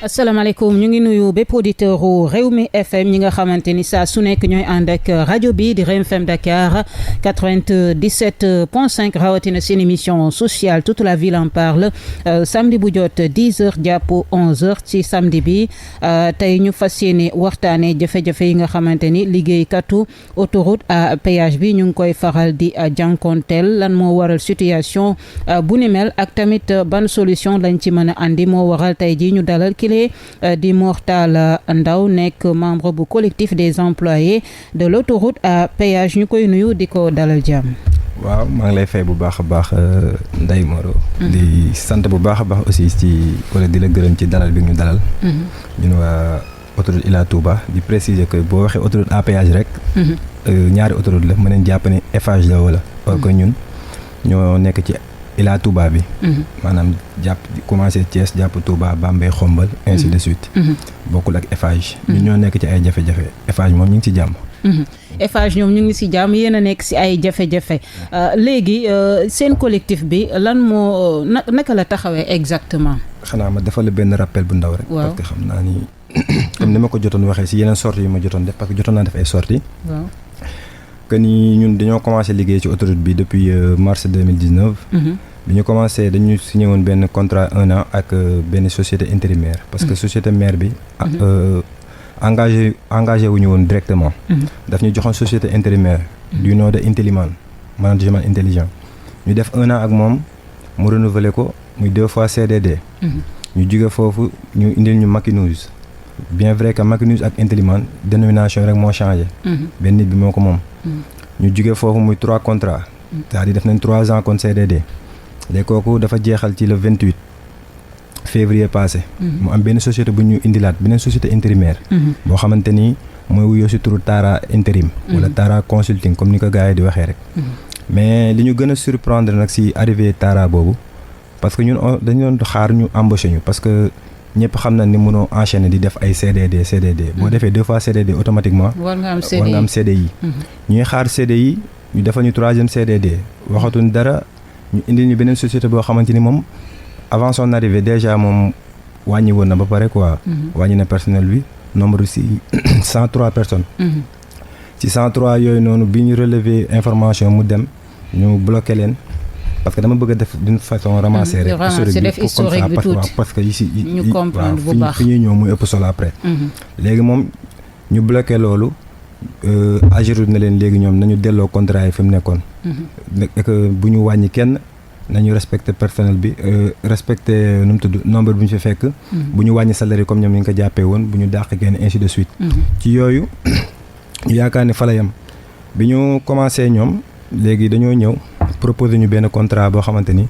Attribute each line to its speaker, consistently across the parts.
Speaker 1: asalaamaaleykum ñu ngi nuyu bépp auditeur u Rewmi FM ñi nga xamante ni saa su nekk ñooy ànd ak rajo bi di Rewmi FM Dakar 97.5 rawatina seen émission sociale toute la ville en parle samedi bu jot 10h jàpp 11h ci samedi bi tey ñu fas yéene waxtaanee jafe-jafe yi nga xamante ni liggéeykatu autoroute à péage bi ñu ngi koy faral di jànkonteel lan moo waral situation bu ni mel ak tamit ban solution lañ ci mën a andi moo waral tey ji ñu dalal di Mor Talla Ndao nekk membre bu collectif des employés de l'autoroute à péage ñu koy nuyu di ko dalal jàmm.
Speaker 2: waaw maa ngi lay fay bu baax a baax Ndeye Moreau di sant bu baax a baax aussi wala di la gërëm ci dalal bi ñu dalal. ñun waa autoroute Ila Touba di préciser que boo waxee autoroute à péage rek. ñaari autoroute la mën nañ jàpp ne Eiffage la wala. parce que ñun ñoo nekk ci Ila Touba bi. maanaam jàpp commencé Thiès jàpp Touba Bambey Xombal ainsi de suite. bokkul ak Eiffage. ñun ñoo nekk ci ay jafe-jafe Eiffage moom ñu ngi ci jàmm.
Speaker 1: Eiffage ñoom ñu ngi ci jàmm yéen a nekk ci ay jafe-jafe léegi seen collectif bi lan moo naka la taxawee exactement.
Speaker 2: xanaa ma defal la benn rappel bu ndaw rek. parce que xam naa ni comme ni ma ko jotoon waxee ci yeneen sorties yi ma jotoon def parce que jotoon naa def ay sorties. waaw. que ni ñun dañoo commencé liggéey ci autoroute bi depuis mars 2019. bi ñu commencé dañu signé woon benn contrat 1 an ak benn société intérimaire. parce que société mère bi. engagé wu ñu woon directement. daf ñu joxoon société intérimaire. du nom de Intelliman management intelligent. ñu def 1 an ak moom mu renouveler ko muy 2 fois CDD. ñu jóge foofu ñu indil ñu Makinews. bien vrai que Makinews ak Intelliman dénomination rek moo changé. benn nit bi moo ko moom. ñu jóge foofu muy 3 contrats. c'est-à-dire def nañ 3 ans kon CDD. léegi kooku dafa jeexal ci le 28 février passé. mu am benn société bu ñu indilaat beneen société intérimaire. boo xamante ni mooy wuyoo si turu Tara intérim. wala Tara consulting comme ni ko gars yi di waxee rek. mais li ñu gën a surprendre nag si arrivé Tara boobu parce que ñun dañu doon xaar ñu embauché ñu parce que ñëpp xam na ni mënoo enchaîner di def ay CDD. boo defee 2 fois CDD automatiquement. war nga am CDI. ñuy xaar CDI ñu defal ñu 3e CDD waxatuñ dara. ñu indil ñu beneen société boo xamante ni moom avant son arrivée déjà moom wàññi woon na ba pare quoi. wàññi na personnel bi nombre si 103 personnes. ci 103 yooyu noonu bi ñu relever information mu dem ñu bloqué leen parce que dama bëgg a def d'une façon ramasser rek.
Speaker 1: historique bi tuuti
Speaker 2: parce que
Speaker 1: ñu comprendre bu baax
Speaker 2: fi ñuy ñëw muy ëpp solo après. léegi moom ñu bloqué loolu. Ageroute na leen léegi ñoom nañu delloo contrat yi fi mu nekkoon. et que bu ñu wàññi kenn nañu respecté personnel bi respecté nu mu tudd nombre bu ñu fi fekk. bu ñu wàññi salaire comme ñoom ñu ngi ko jàppee woon bu ñu dàq kenn ainsi de suite. ci yooyu ñu yaakaar ni fa la yem bi ñu commencé ñoom léegi dañoo ñëw proposer ñu benn contrat boo xamante ni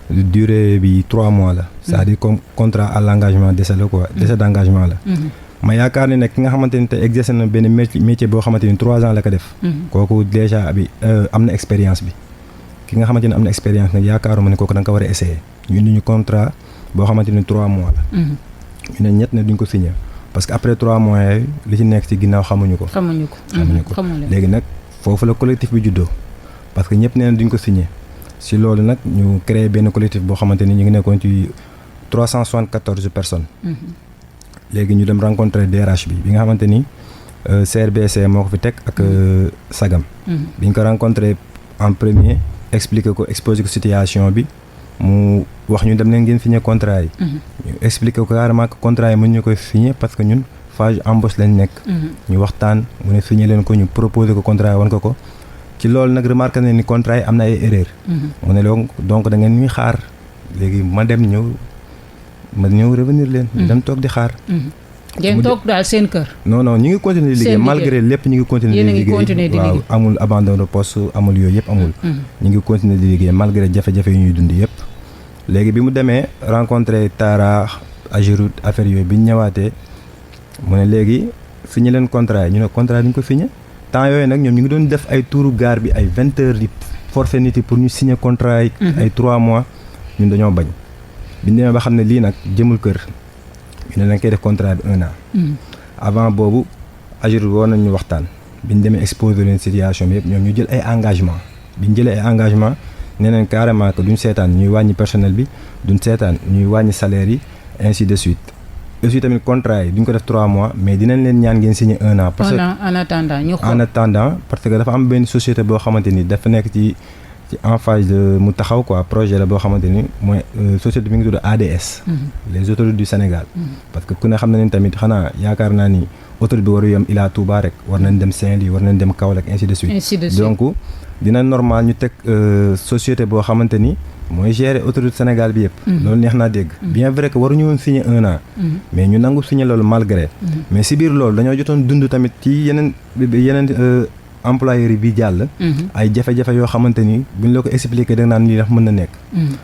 Speaker 2: durée bi 3 mois la. c'est-à-dire comme contrat à l'engagement décès la quoi décès d'engagement la. ma yaakaar ne nag ki nga xamante ni te exercé na benn métier boo xamante ni 3 ans la ko def. kooku déjà bi am na expérience bi. ki nga xamante ni am na expérience nag yaakaaruma ne kooku da nga ko war a essayer. ñu indi ñu contrat boo xamante ni 3 mois la. ñu ne ñett ne duñ ko signé parce que après 3 mois yooyu li ci nekk ci ginnaaw xamuñu ko. léegi nag foofu la collectif bi juddoo parce que ñëpp nee na duñ ko signé si loolu nag ñu créé benn collectif boo xamante ni ñu ngi nekkoon ci 374 personnes. léegi ñu dem rencontrer DRH bi nga xamante ni CRBC moo ko fi teg ak Sagam. bi ñu ko rencontrer en premier expliquer ko exposer ko situation bi mu wax ñu dem leen ngeen signer contrat yi. ñu expliquer ko carrément que contrat yi mën ñu koy signer parce que ñun phase embauche lañ nekk. ñu waxtaan mu ne signer leen ko ñu proposer ko contrat yi wan ko ci loolu nag remarqué na ni contrat yi am na ay erreur. mu ne donc da ngeen ñuy xaar léegi ma ñëw revenir leen. dem toog di xaar.
Speaker 1: ngeen toog daal seen kër.
Speaker 2: non ñu ngi continuer di liggéey malgré lépp ñu ngi continuer di liggéey waaw amul abandon de poste amul yooyu yëpp amul. ñu ngi continuer di liggéey malgré jafe-jafe yu ñuy dund yëpp. léegi bi mu demee rencontrer Tara Ageroute affaire yooyu bi ñu ñëwaatee mu ne léegi signé leen contrat yi ñu ne contrat yi ñu ko signé temps yooyu nag ñoom ñu ngi doon def ay tuuru gaar bi ay 20 heures di forfait nit yi pour ñu signé contrat yi. ay 3 mois ñun dañoo bañ. bi ñu demee ba xam ne lii nag jëmul kër ñu ne dañ koy def contrat bi 1 an. avant boobu Ageroute woon nañ ñu waxtaan bi ñu demee exposer leen situation bi yëpp ñoom ñu jël ay engagement bi ñu jëlee ay engagement nee nañ carrément que duñ seetaan ñuy wàññi personnel bi duñ seetaan ñuy wàññi salaire yi ainsi de suite aussi tamit contrat yi duñ ko def 3 mois mais dinañ leen ñaan ngeen signer 1 an. parce que
Speaker 1: en attendant ñu xool
Speaker 2: en attendant parce que dafa am benn société boo xamante ni dafa nekk ci en phase de mu taxaw quoi projet la boo xamante ni mooy société bi ngi tudd ADS. les autoroutes du Sénégal. parce que ku ne xam na ne tamit xanaa yaakaar naa ni autoroute bi waru yem Ila Touba rek war nañ dem Saint-Louis war nañ dem Kaolack ainsi de suite. donc dina normal ñu teg société boo xamante ni mooy gérer autoroute Sénégal bi yëpp. loolu neex naa dégg. bien vrai que waruñu woon signer 1 an. mais ñu nangu signer loolu malgré. mais si biir loolu dañoo jotoon dund tamit ci yeneen employeurs yi bi jàll. ay jafe-jafe yoo xamante ni buñ la ko expliquer da nga naan lii dafa mën na nekk.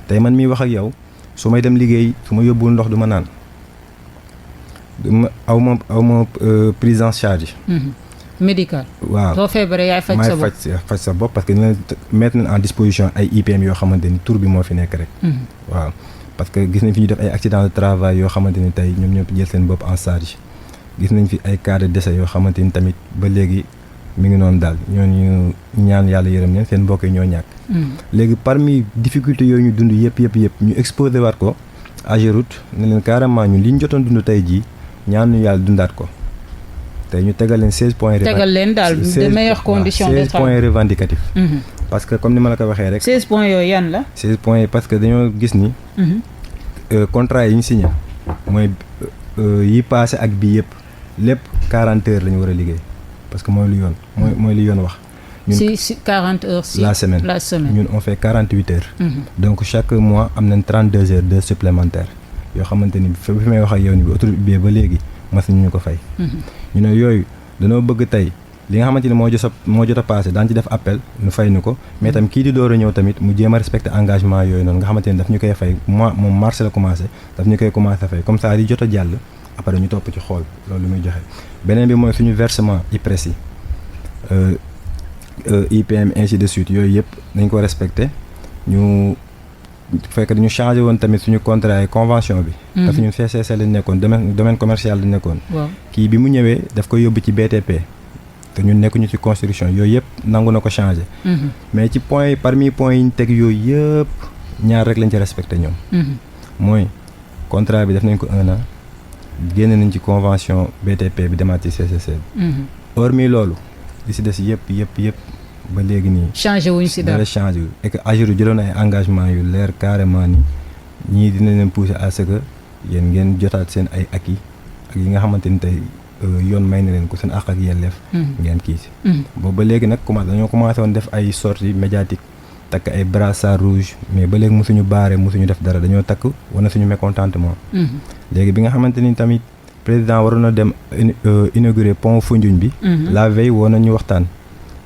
Speaker 2: tey man miy wax ak yow su may dem liggéey su ma yóbbul ndox du ma naan aw ma prise en charge.
Speaker 1: médical.
Speaker 2: waaw
Speaker 1: soo feebaree yaay faj sa bopp
Speaker 2: faj sa bopp parce que dina mettre nañ en disposition ay IPM yoo xamante ni tur bi moo fi nekk rek. waaw parce que gis nañ fi ñu def ay accident de travail yoo xamante ni tey ñoom ñoo jël seen bopp en charge gis nañ fi ay cas de décès yoo xamante ni tamit ba léegi mi ngi noonu daal ñooñu ñaan yàlla yërëm leen seen mbokk yi ñoo ñàkk. léegi parmi difficultés yooyu ñu dund yëpp ñu exposé waat ko AGEROUTE ne leen carrément ñun li ñu jotoon dund tey jii ñaan ñu yàlla dundaat ko. tey ñu tegal leen 16 points.
Speaker 1: tegal leen daal de meilleures conditions de travail
Speaker 2: 16 points revendicatifs. parce que comme ni ma la ko waxee rek.
Speaker 1: 16 points yooyu yan la.
Speaker 2: 16 points parce que dañoo gis ni. contrat yi ñu signé mooy yi passé ak bii yëpp lépp 40 heures la ñu war a liggéey parce que mooy lu yoon mooy li yoon wax.
Speaker 1: ñun si 40 heures si
Speaker 2: la semaine ñun on fait 48 heures. donc chaque mois am nañ 32 heures d'heures supplémentaires yoo xamante ni fi may wax ak yow ni bi autoroute bi ba léegi mas ñu ko fay. ñu ne yooyu dañoo bëgg tey li nga xamante ni moo jot a passé daan ci def appel ñu fay ñu ko mais tam kii di door a ñëw tamit mu jéem a respecter engagement yooyu noonu nga xamante ni daf ñu koy fay moom mars la commencé daf ñu koy commencé fay comme ça li jot a jàll après ñu topp ci xool loolu lu muy joxe. beneen bi mooy suñu versement IPRES yi IPM ainsi de suite yooyu yëpp nañ ko respecté ñu fekk dañu changé woon tamit suñu contrat yi convention bi. parce que ñun CCC lañ nekkoon domaine commercial lañ nekkoon. kii bi mu ñëwee daf ko yóbbu ci BTP. te ñun nekkuñu ci construction yooyu yëpp nangu na ko changé. mais ci point yi parmi point yi ñu teg yooyu yëpp ñaar rek lañ ci respecté ñoom. mooy contrat bi def nañ ko 1 an génn nañ ci convention BTP bi demaat ci CCC bi. hormis loolu li si des yëpp ba léegi nii.
Speaker 1: changé wuñ si dara
Speaker 2: changé wu et que AGEROUTE jëloon ay engagement yu leer carrément ni ñii dina leen pousser à ce que yéen ngeen jotaat seen ay acquis ak yi nga xamante ni tey yoon may na leen ko seen àq ak yelleef. ngeen kii si. boobu ba léegi nag dañoo commencé woon def ay sorties médiatiques takk ay brassard rouge mais ba léegi mosuñu baare mosuñu def dara dañoo takk wane suñu mécontentement. léegi bi nga xamante ni tamit président waroon na dem inaugurer pont Foundiougne bi. la veille woon nañu waxtaan.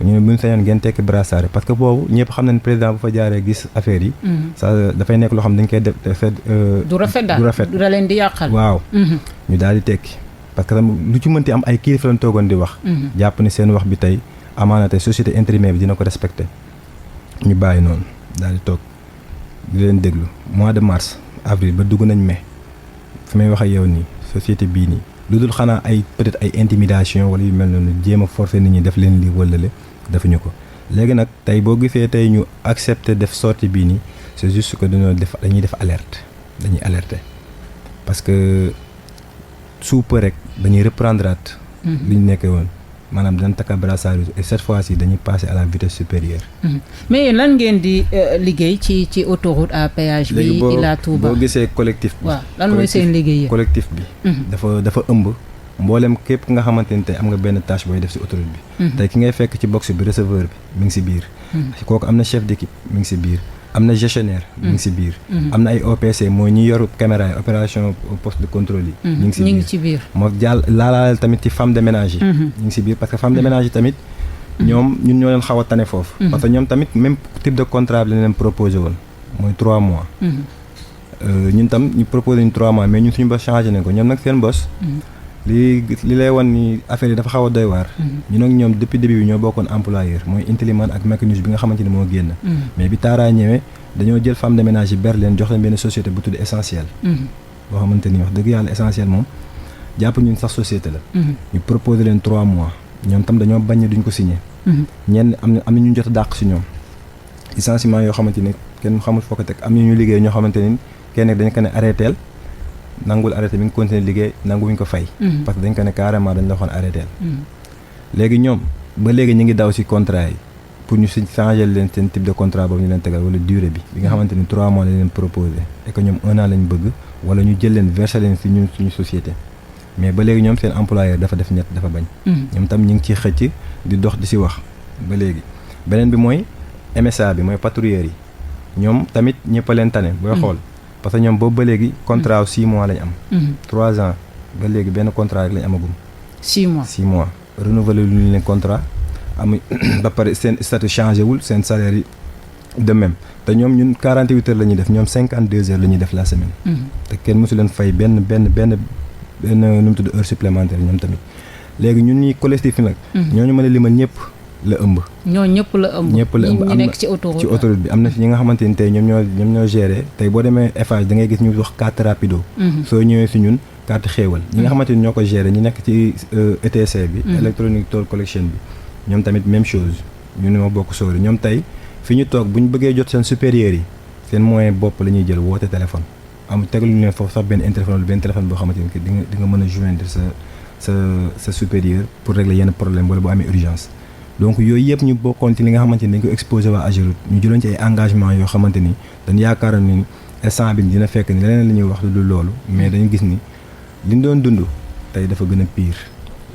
Speaker 2: ñu ne bu ñu sañoon ngeen tekki brassard parce que boobu ñëpp xam nañ président bu fa jaaree gis affaire yi. ça dafay nekk loo xam dañ koy def
Speaker 1: du rafet daal du rafet du leen di yàqal.
Speaker 2: waaw ñu daal di tekki parce que lu ci mënti am ay kilifa lañ toogoon di wax. jàpp ni seen wax bi tey amaana tey société intérimaire bi dina ko respecté ñu bàyyi noonu daal di toog di leen déglu mois de mars avril ba dugg nañ mai fi may wax ak yow nii société bii nii. lu dul xanaa ay peut-être ay intimidation wala yu mel noonu jéem a forcer nit ñi def leen lii wala le defuñu ko léegi nag tey boo gisee tey ñu accepter def sortie bii nii c'est juste que dañuy def alerte dañuy alerter parce que sous peu rek dañuy reprendre at li ñu nekkee woon maanaam dinañ takka brassard et cette fois-ci dañuy passer à la vitesse supérieure.
Speaker 1: mais lan ngeen di liggéey ci autoroute à péage bi Ila Touba
Speaker 2: boo gisee collectif bi.
Speaker 1: waaw lan mooy seen liggéey
Speaker 2: collectif bi. dafa ëmb mboolem képp nga xamante ni tey am nga benn tâche booy def ci autoroute bi. tey ki ngay fekk ci box bi receveur bi mi ngi ci biir. kooku am na chef d'équipe mi ngi ci biir. am na gestionnaire mi ngi ci biir. am na ay OPC mooy ñi yor caméra yi opération poste de contrôle yi. ñu ngi ci biir moo laalaaleel tamit ci femme de ménage yi. ñu ngi ci biir parce que femme de ménage yi tamit. ñun ñoo leen xaw a tane foofu. parce que ñoom tamit même type de contrat bi la leen proposé woon mooy 3 mois. ñun tam ñu proposé ñu 3 mois mais ñun suñu bos changé nañ ko ñoom nag seen bos. li lay wan ni affaire yi dafa xaw a doy waar. ñun ak ñoom depuis début bi ñoo bokkoon employeur mooy Intélimane ak Macunus bi nga xamante ni moo génn. mais bi Tara ñëwee dañoo jël femme de ménage yi ber leen jox leen benn société bu tudd Essentiel. boo xamante ni wax dëgg yàlla Essentiel moom jàpp ñun sax société la. ñu proposé leen 3 mois ñoom tam dañoo bañ ne duñ ko signé. ñenn am na ñu jot a dàq si ñoom. licenciement yoo xamante ni kenn xamul foo ko teg am na ñu liggéey ñoo xamante ni kenn dañ ko ne arrêteel nangul arrêté mi ngi continuer liggéey nanguwuñ ko fay. parce que dañ ko ne carrément dañ la waxoon arrêté. léegi ñoom ba léegi ñu ngi daw ci contrat yi pour ñu si changer leen seen type de contrat boobu ñu leen tegal wala durée bi nga xamante ni 3 mois lañ leen proposé et que ñoom 1 an lañ bëgg wala ñu jël leen verser leen ci ñun suñu société mais ba léegi ñoom seen employeur dafa def ñett dafa bañ. ñoom tam ñu ngi ciy xëcc di dox di ci wax ba léegi beneen bi mooy MSA bi mooy patrouilleurs yi ñoom tamit ñëpp a leen tane booy xool parce que ñoom boobu ba léegi contrat wu 6 mois lañ am. 3 ans ba léegi benn contrat rek lañ amagum.
Speaker 1: 6 mois
Speaker 2: 6 mois renouveler lu ñu leen contrat amuñ ba pare seen statut changé wul seen salaire yi de même te ñoom ñun 48 heures la ñuy def ñoom 52 heures la ñuy def la semaine. te kenn mësu leen fay benn nu mu tudd heure supplémentaire ñoom tamit léegi ñun ñuy collectif nag. ñooñu mën a limal ñëpp la ëmb.
Speaker 1: ñëpp la ëmb ñu nekk ci autoroute
Speaker 2: bi am na ci ñi nga xamante ni tey ñoom ñoo gérer tey boo demee Eiffage da ngay gis ñu wax carte rapido. soo ñëwee si ñun carte xéewal ñi nga xamante ni ñoo ko gérer ñi nekk ci ETC bi. electronic toll collection bi ñoom tamit même chose ñu ne ma bokk sóori ñoom tey fi ñu toog bu ñu bëggee jot seen supérieurs yi seen moyen bopp la ñuy jël woote téléphone am tegaluñu leen foofu sax benn interphone wala benn téléphone boo xamante ni que di nga mën a joindre sa supérieur pour régler yenn problème wala bu amee urgence donc yooyu yëpp ñu bokkoon ci li nga xamante ni dañ ko exposé waa Ageroute ñu jëloon ci ay engagement yoo xamante ni dañ yaakaar ni instant bi dina fekk ni leneen la ñuy wax lu loolu mais dañu gis ni liñ doon dund tey dafa gën a pire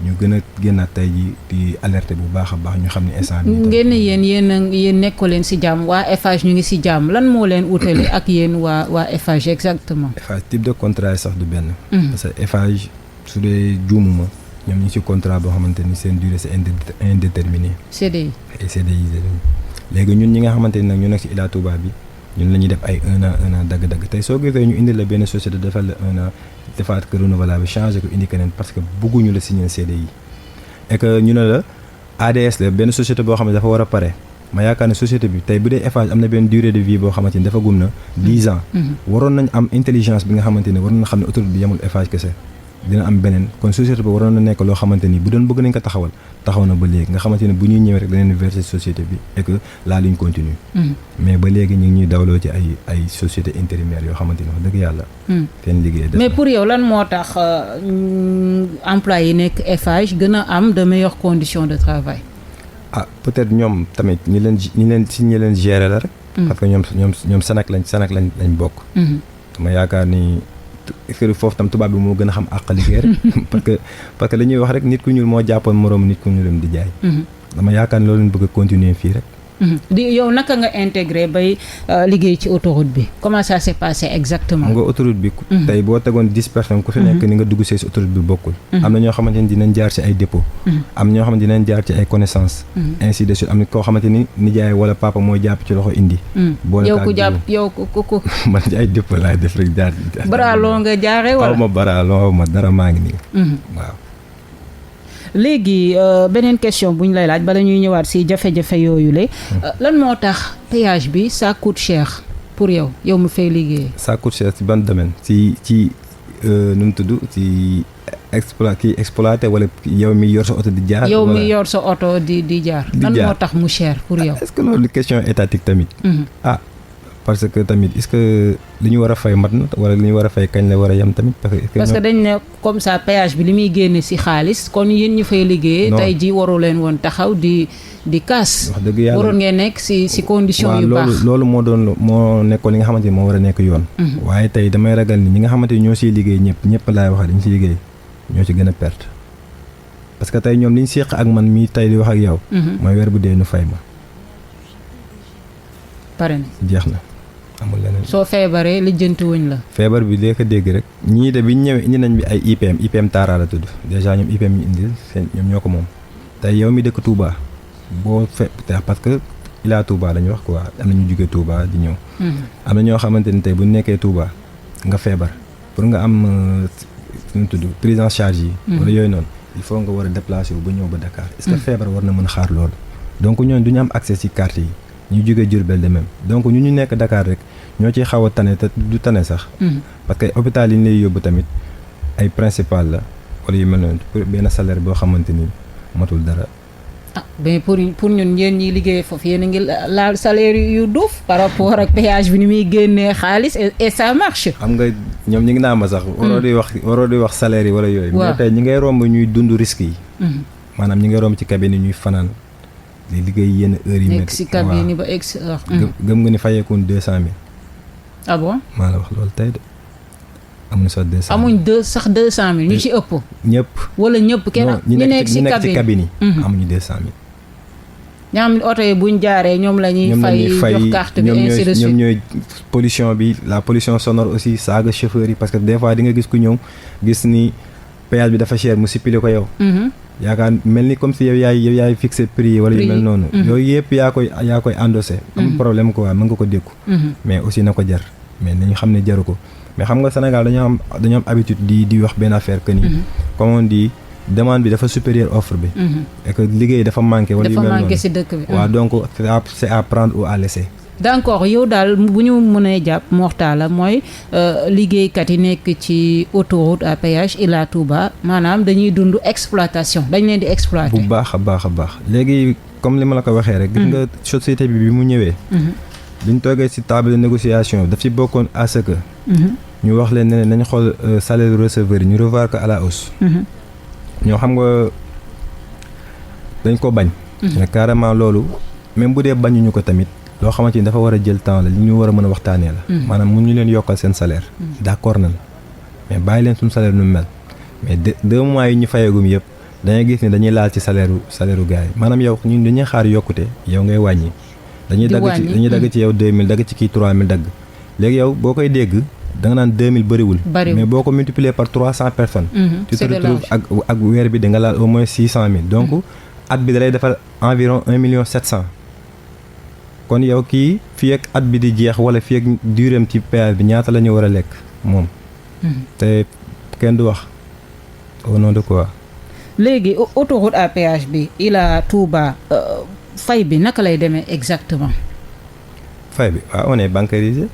Speaker 2: ñu gën a génnaat tey ji di alerter bu baax a baax ñu xam ne instant bi
Speaker 1: ngeen ne yéen nekkoo leen ci jàmm waa Eiffage ñu ngi ci jàmm lan moo leen utale ak yéen waa Eiffage exactement.
Speaker 2: Eiffage type de contrat yi sax du benn. parce que Eiffage su dee juumuma ñoom ñu ci contrat boo xamante ni seen durée c'est indéterminé.
Speaker 1: CDI.
Speaker 2: ay CDI léegi ñun ñi nga xamante ni nag ñu nekk ci Ila Touba bi ñun la ñuy def ay 1 an dagg-dagg tey soo gisee ñu indi la benn société defal la 1 an defaat ko renouvelable changé ko indi keneen parce que bëgguñu la signer CDI et que ñu ne la ADS la benn société boo xam ne dafa war a pare ma yaakaar ne société bi tey bu dee Eiffage am na benn durée de vie boo xamante ni dafa gum na 10 ans. waroon nañ am intelligence bi nga xamante ni waroon na xam ne autoroute bi yemul Eiffage kese dina am beneen kon société bi waroon na nekk loo xamante ni bu doon bëgg nañ ko taxawal taxaw na ba léegi nga xamante ni bu ñuy ñëwee rek dañu verser société bi et que la ligne continue. mais ba léegi ñu ngi ñuy dawloo ci ay société intérimaire yoo xamante ni wax dëgg yàlla. seen liggéey def
Speaker 1: mais pour yow lan moo tax employés yi nekk Eiffage gën a am de meilleures conditions de travail.
Speaker 2: peut-être ñoom tamit ñi leen gérer la rek. parce que ñoom Sénac lañ bokk. dama yaakaar ni. foofu tam tubaab bi moo gën a xam àq liggéey rek parce que li ñuy wax rek nit ku ñuul moo jàppoon moroom nit ku ñuulam di jaay. dama yaakaar ne loolu lañ bëgg a continuer fii rek.
Speaker 1: di yow naka nga intégré bay liggéey ci autoroute bi comment ça s'est passé exactement.
Speaker 2: nga autoroute bi. tey boo tegoon 10 personnes ku fi nekk ni nga dugg see si autoroute bi bokkul. am na ñoo xamante ni dinañ jaar ci ay dépôt. am na ñoo xamante dinañ jaar ci ay connaissances. ainsi de suite am na koo xamante ni nijaay wala papa mooy jàpp ci loxo indi.
Speaker 1: yow ku jàpp yow ku.
Speaker 2: man ci ay dépôt laay def rek jaar.
Speaker 1: baraaloo nga jaaree wala.
Speaker 2: xaw ma baraaloo ma dara maa ngi nii. waaw.
Speaker 1: léegi beneen question bu ñu lay laaj bala ñuy ñëwaat ci jafe-jafe yooyu la lan moo tax péage bi ça coûte cher pour yow mu fay liggéey.
Speaker 2: ça coûte cher ci ban domaine ci nu mu tudd ci exploité wala yow mi yor sa oto di jaar.
Speaker 1: yow mi yor sa oto di jaar. lan moo tax mu cher pour yow.
Speaker 2: est-ce que loolu question étatique tamit. parce que tamit est-ce que li ñu war a fay mat na wala li ñu war a fay kañ la war a yem tamit.
Speaker 1: parce que dañ ne comme ça péage bi li muy génne ci xaalis kon yéen ñu fay liggéey. tey ji waru leen woon taxaw di kaas.
Speaker 2: wax dëgg yàlla
Speaker 1: waroon ngeen nekk ci condition yu baax.
Speaker 2: loolu moo nekkoon li nga xamante ni moo war a nekk yoon. waaye tey damay ragal ni ñi nga xamante ni ñoo ciy liggéey ñëpp laay wax dañu ci liggéey ñoo ci gën a perte. parce que tey ñoom li ñu séq ak man mii tey di wax ak yow. mooy weer bu dee ñu fay ma.
Speaker 1: pare na
Speaker 2: jeex na. amul leneen
Speaker 1: soo feebaree lijjanti wuñ la.
Speaker 2: feebar bi dee ko dégg rek ñii de bi ñu ñëwee indi nañ bi ay IPM Tara la tudd déjà ñoom IPM ñu indil ñoom ñoo ko moom tey yow mi dëkk Touba boo parce que Ila Touba lañu wax quoi am na ñu jógee Touba di ñëw. am na ñoo xamante ni tey bu nekkee Touba nga feebar pour nga am nu tudd prise en charge yi. wala yooyu noonu il faut nga war a déplacer wu ba ñëw ba Dakar. est-ce que feebar war na mën xaar loolu. donc ñooñu du ñu am accès ci carte yi. ñu jógee Diourbel de même donc ñu nekk Dakar rek ñoo ciy xaw a tane te du tane sax. parce que hôpital yi ñu lay yóbbu tamit ay principal la wala yu mel noonu pour benn salaire boo xamante ni matul dara
Speaker 1: mais pour ñun yéen ñi liggéey foofu yéen a ngi laal salaire yu duuf par rapport ak péage bi ni muy génnee xaalis et ça marche.
Speaker 2: xam nga ñoom ñu ngi naa ma sax. waroo di wax salaire yi wala yooyu. mais tey ñi ngay romb ñuy dund risques yi. maanaam ñi ngay romb ci cabine ñuy fanaan di liggéey yenn heures yi.
Speaker 1: nekk si cabine ba egg heure.
Speaker 2: gëm nga ni fayeekuun 200 000.
Speaker 1: ah bon.
Speaker 2: maa la wax loolu tey de. amuñu sax 200 000
Speaker 1: amuñ sax 200 000 ñu ci ëpp.
Speaker 2: ñëpp.
Speaker 1: wala ñëpp kenn ñu nekk ci cabine
Speaker 2: yi. amuñu 200 000.
Speaker 1: ñoo xam ne oto yi buñ jaaree ñoom la ñuy fay jox carte bi ainsi de suite.
Speaker 2: ñoom ñooy pollution bi la pollution sonore aussi saaga chauffeur yi parce que des fois di nga gis ku ñëw gis ni péage bi dafa cher mu sippili ko yow. yaakaar mel ni comme si yow yaay fixé prix yi wala yu mel noonu. yooyu yëpp yaa koy endossé. am problème quoi mën nga ko dékku. mais aussi na ko jar mais nañu xam ne jaru ko. mais xam nga Sénégal dañoo am habitude di wax benn affaire que ni. comme on dit demande bi dafa supérieur offre bi. et que liggéey dafa manqué. wala yu mel noonu
Speaker 1: dafa manqué ci dëkk bi.
Speaker 2: waaw donc c'est à prendre ou à laisser.
Speaker 1: d'accord yow daal bu ñu mënee jàpp Mortalla mooy liggéeykat yi nekk ci autoroute à péage Ila Touba maanaam dañuy dund exploitation dañ leen di exploiter.
Speaker 2: bu baax a baax a baax léegi comme li ma la ko waxee rek. gis nga société bi mu ñëwee. bi ñu toogee ci table de négociation daf ci bokkoon à ce que. ñu wax leen ne nañu xool salaire receveur yi ñu revoir ko à la hausse. ñoo xam nga dañ ko bañ. mais carrément loolu même bu dee bañuñu ko tamit loo xamante ni dafa war a jël temps la li ñu war a mën a waxtaanee la. maanaam mun ñu leen yokkal seen salaire. d'accord na la mais bàyyi leen suñu salaire nu mu mel mais 2 mois yi ñu fayagum yëpp dañuy gis ni dañuy laal ci salaire gars yi maanaam yow ñun dañuy xaar yokkute yow ngay wàññi. dañuy dagg ci yow 2000 dagg ci kii 3000 dagg léegi yow boo koy dégg. da nga naan 2000 bëriwul. mais boo ko multiplier par 300 personnes. tu te retrouves ak weer bi da nga laal au moins 600 000. donc at bi da lay defal environ 1,7 million. kon yow kii fii ak at bi di jeex wala fii ak duréem ci péage bi ñaata la ñu war a lekk moom. te kenn du wax au nom de quoi.
Speaker 1: léegi autoroute à péage bi Ila Touba fay bi naka lay demee exactement.
Speaker 2: fay bi waaw on est bancarisé.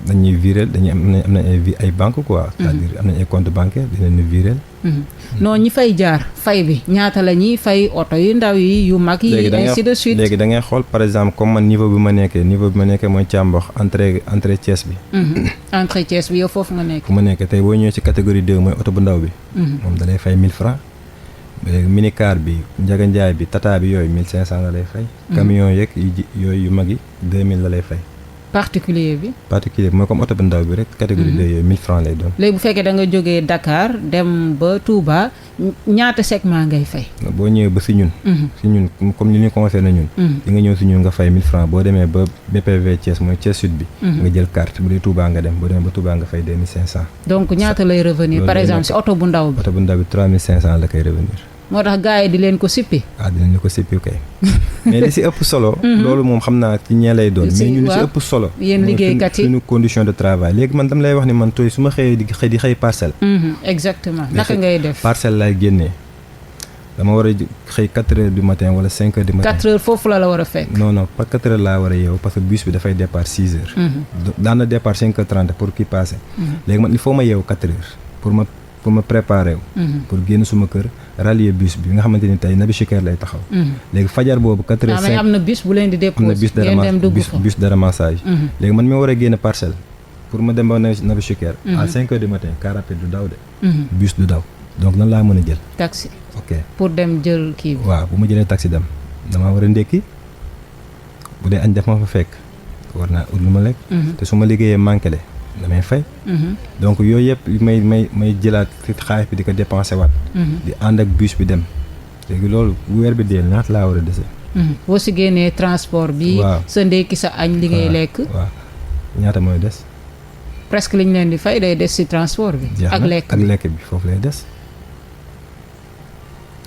Speaker 2: dañuy viréel dañuy am na ay banque quoi. c'est-à-dire am nañ ay compte bancaire dinañu viréel.
Speaker 1: non ñi fay jaar fay bi ñaata la ñuy fay oto yu ndaw yi yu mag yi. ainsi de suite
Speaker 2: léegi da ngay xool par exemple comme man niveau bi ma nekkee mooy Thiambox entrée Thiès bi.
Speaker 1: entrée Thiès bi yow foofu nga nekk.
Speaker 2: fu ma nekkee tey boo ñëwee ci catégorie 2 mooy oto bu ndaw bi. moom da lay fay 1000 francs. léegi minicar bi Ndiaga Ndiaye bi Tata bi yooyu 1500 la lay fay. camion yeeg yooyu yu mag yi 2000 la lay fay.
Speaker 1: particulier bi
Speaker 2: mooy comme oto bu ndaw bi rek catégorie 2 yooyu 1000 francs lay doon.
Speaker 1: léegi bu fekkee da nga jógee Dakar dem ba Touba ñaata segment ngay fay.
Speaker 2: boo ñëwee ba si ñun. comme ni ñu concerné ñun. di nga ñëw si ñun nga fay 1000 francs boo demee ba BPV Thiès mooy Thiès Sud bi. nga jël carte bu dee Touba nga dem boo demee ba Touba nga fay 2500.
Speaker 1: donc ñaata lay revenir par exemple si oto bu ndaw bi.
Speaker 2: oto bu ndaw bi 3500 la koy revenir.
Speaker 1: moo tax gars yi di leen ko sippi.
Speaker 2: dinañ ko sippi kay. mais li si ëpp solo. loolu moom xam naa ci ñee lay doon. mais ñun li si ëpp solo.
Speaker 1: yéen liggéeykat yi
Speaker 2: suñu condition de travail léegi man dama lay wax ni man tooy su ma xëyee di xëy parcelle.
Speaker 1: exactement naka ngay def.
Speaker 2: parcelle laay génnee dama war a xëy 4 heures du matin wala 5 heures du matin.
Speaker 1: 4 heures foofu la war a fekk.
Speaker 2: non pas 4 heures laa war a yeewu parce que bus bi dafay départ 6 heures. daan na départ 5 heures 30 pour kii passé. léegi man il faut ma yeewu 4 heures pour ma préparer wu. pour génn suma kër rallier bus bi nga xamante ni tey Nabi Choucair lay taxaw. léegi fajar boobu 4 heures 5
Speaker 1: am na bus bu leen di déposer.
Speaker 2: am na bus de ramassage. léegi man mi war a génn parcelle pour ma dem ba Nabi Choucair. à 5 heures du matin car rapide du daw de. bus du daw donc nan laa mën a jël.
Speaker 1: taxi.
Speaker 2: ok
Speaker 1: pour dem jël kii bi.
Speaker 2: waaw bu ma jëlee taxi dem damaa war a ndékki bu dee añ def ma fa fekk war naa ut lu ma lekk. te su ma liggéeyee manqué le damay fay. donc yooyu yëpp may jëlaat xaalis bi di ko dépensé waat. di ànd ak bus bi dem léegi loolu bu weer bi dee ñaata laa war a dese.
Speaker 1: boo si génnee transport bi.
Speaker 2: waaw
Speaker 1: sa ndékki sa añ li ngay lekk.
Speaker 2: waaw ñaata mooy des.
Speaker 1: presque li ñu leen di fay day des si transport bi. ak lekk
Speaker 2: bi foofu lay des.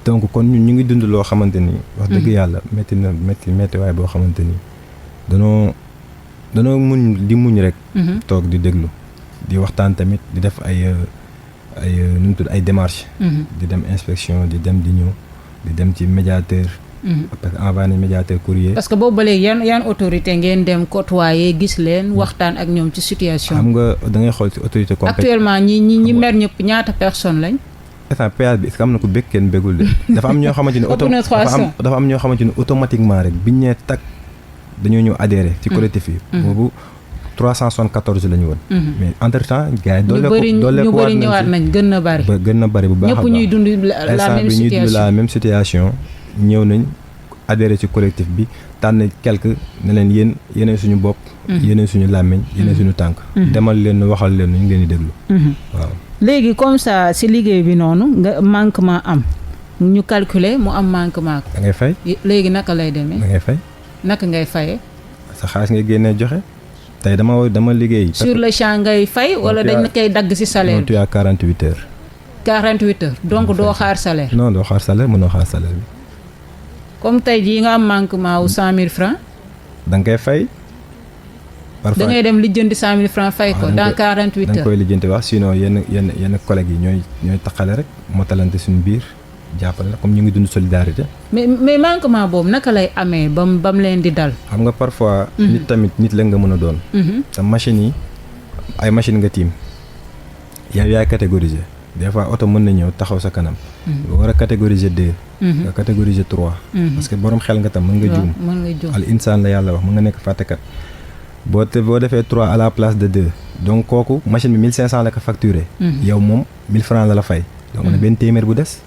Speaker 2: donc kon ñun ñu ngi dund loo xamante ni. wax dëgg yàlla métti waaye boo xamante ni danoo muñ rek. toog di déglu di waxtaan tamit di def ay nu mu tudd ay démarches. di dem inspection di dem di ñëw di dem ci médiateur. parce que envoyé nañ médiateur courrier.
Speaker 1: parce que boobu ba léegi yan autorité ngeen dem côtoyer gis leen waxtaan ak ñoom ci situation.
Speaker 2: xam nga da ngay xool ci autorité compétente.
Speaker 1: actuellement ñi mer ñëpp ñaata personne lañ.
Speaker 2: instant péage bi est-ce que am na ku bëgg kenn bëggul de dafa am ñoo xamante ni dafa am ñoo xamante ni automatiquement rek biñ nee tag dañoo ñëw adhéré ci collectif yi boobu 374 la ñu woon mais entre temps gars yi ñu bëri ñëwaat nañ gën na bari bu baax ñëpp ñuy dund la même situation ñëw nañ adhéré ci collectif bi tànn quelque ne leen yéen suñu bopp yéen suñu làmmiñ yéen suñu tànk demal leen waxal leen ñu ngi leen di déglu waaw
Speaker 1: léegi comme ça si liggéey bi noonu nga manquement am ñu calculer mu am manquement
Speaker 2: da ngay fay
Speaker 1: léegi naka lay demee
Speaker 2: da ngay fay
Speaker 1: naka ngay fayee
Speaker 2: sa xaalis ngay génnee joxe tey dama liggéey
Speaker 1: sur le champ ngay fay wala dañ koy dagg si salaire
Speaker 2: tu as 48 heures
Speaker 1: 48 heures donc doo xaar salaire
Speaker 2: non doo xaar salaire mënoo xaar salaire bi
Speaker 1: comme tey jii nga am manquement wu 100 000 francs
Speaker 2: da nga koy fay parfois
Speaker 1: da ngay dem lijjanti 100 000 francs fay ko dans 48 heures.
Speaker 2: da nga koy lijjanti wax sinon yenn collègues yi ñooy taxale rek moo talante suñu biir jàppale la comme ñu ngi dund solidarité.
Speaker 1: mais manquement boobu naka lay amee bam leen di dal.
Speaker 2: xam nga parfois. nit tamit nit la nga mën a doon. te machines yi ay machine nga tiim yow yaay catégoriser des fois oto mën na ñëw taxaw sa kanam. nga war a catégoriser 2. nga catégoriser 3. parce que borom xel nga tam mën nga juum. al insaan la yàlla wax mën nga nekk fàttekat. boo defee 3 à la place de 2 donc kooku machine bi 1500 la ko facturé. yow moom 1000 francs la fay. donc na benn téeméer bu des.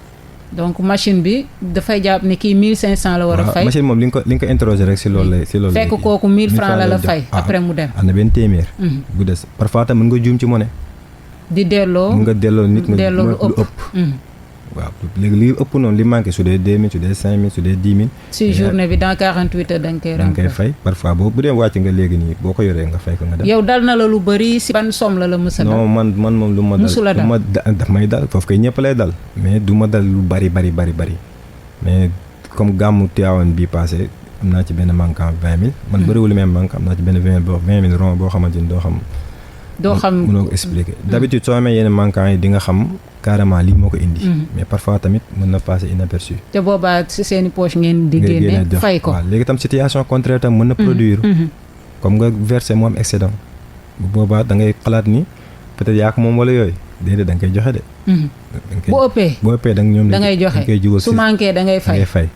Speaker 1: donc machine bi dafay jàpp ne kii 1500 la war a fay.
Speaker 2: machine moom li nga ko interroger rek si loolu lay.
Speaker 1: fekk kooku 1000 francs la fay après mu dem.
Speaker 2: am na benn téeméer. bu des parfois tam mën nga juum ci monnaie.
Speaker 1: di delloo
Speaker 2: mën nga delloo nit nga
Speaker 1: lu ëpp.
Speaker 2: waaw léegi li ëpp noonu li manqué su dee 2000 su dee 5000 su dee 10 000.
Speaker 1: si journée bi dans 48 heures da nga koy
Speaker 2: fay parfois bu dee wàcc nga léegi nii boo ko yoree nga fay ko nga dem.
Speaker 1: yow dal na la lu bëri si ban somme la mës a dal.
Speaker 2: non man moom lu ma dal daf may dal foofu kay ñëpp lay dal. mais du ma dal lu bari mais comme gàmmu Tivaouane bii passé am naa ci benn manquant 20 000. man bëriwul même manque am naa ci benn 20 000 rond boo xamante ni doo xam mënoo ko expliquer. d'habitude soo amee yenn manquant yi di nga xam carrément lii moo ko indi. mais parfois tamit mën na passer inaperçu.
Speaker 1: te boobaa si seeni poche ngeen di génne fay ko.
Speaker 2: waaw léegi tam situation contraire tam mën na produire. comme nga versé mu am excédent. bu boobaa da ngay xalaat ni peut-être yaa ko moom wala yooyu déedéet da nga koy joxe de.
Speaker 1: bu ëppee
Speaker 2: da ñoom
Speaker 1: da ngay joxe su manqué da ngay fay.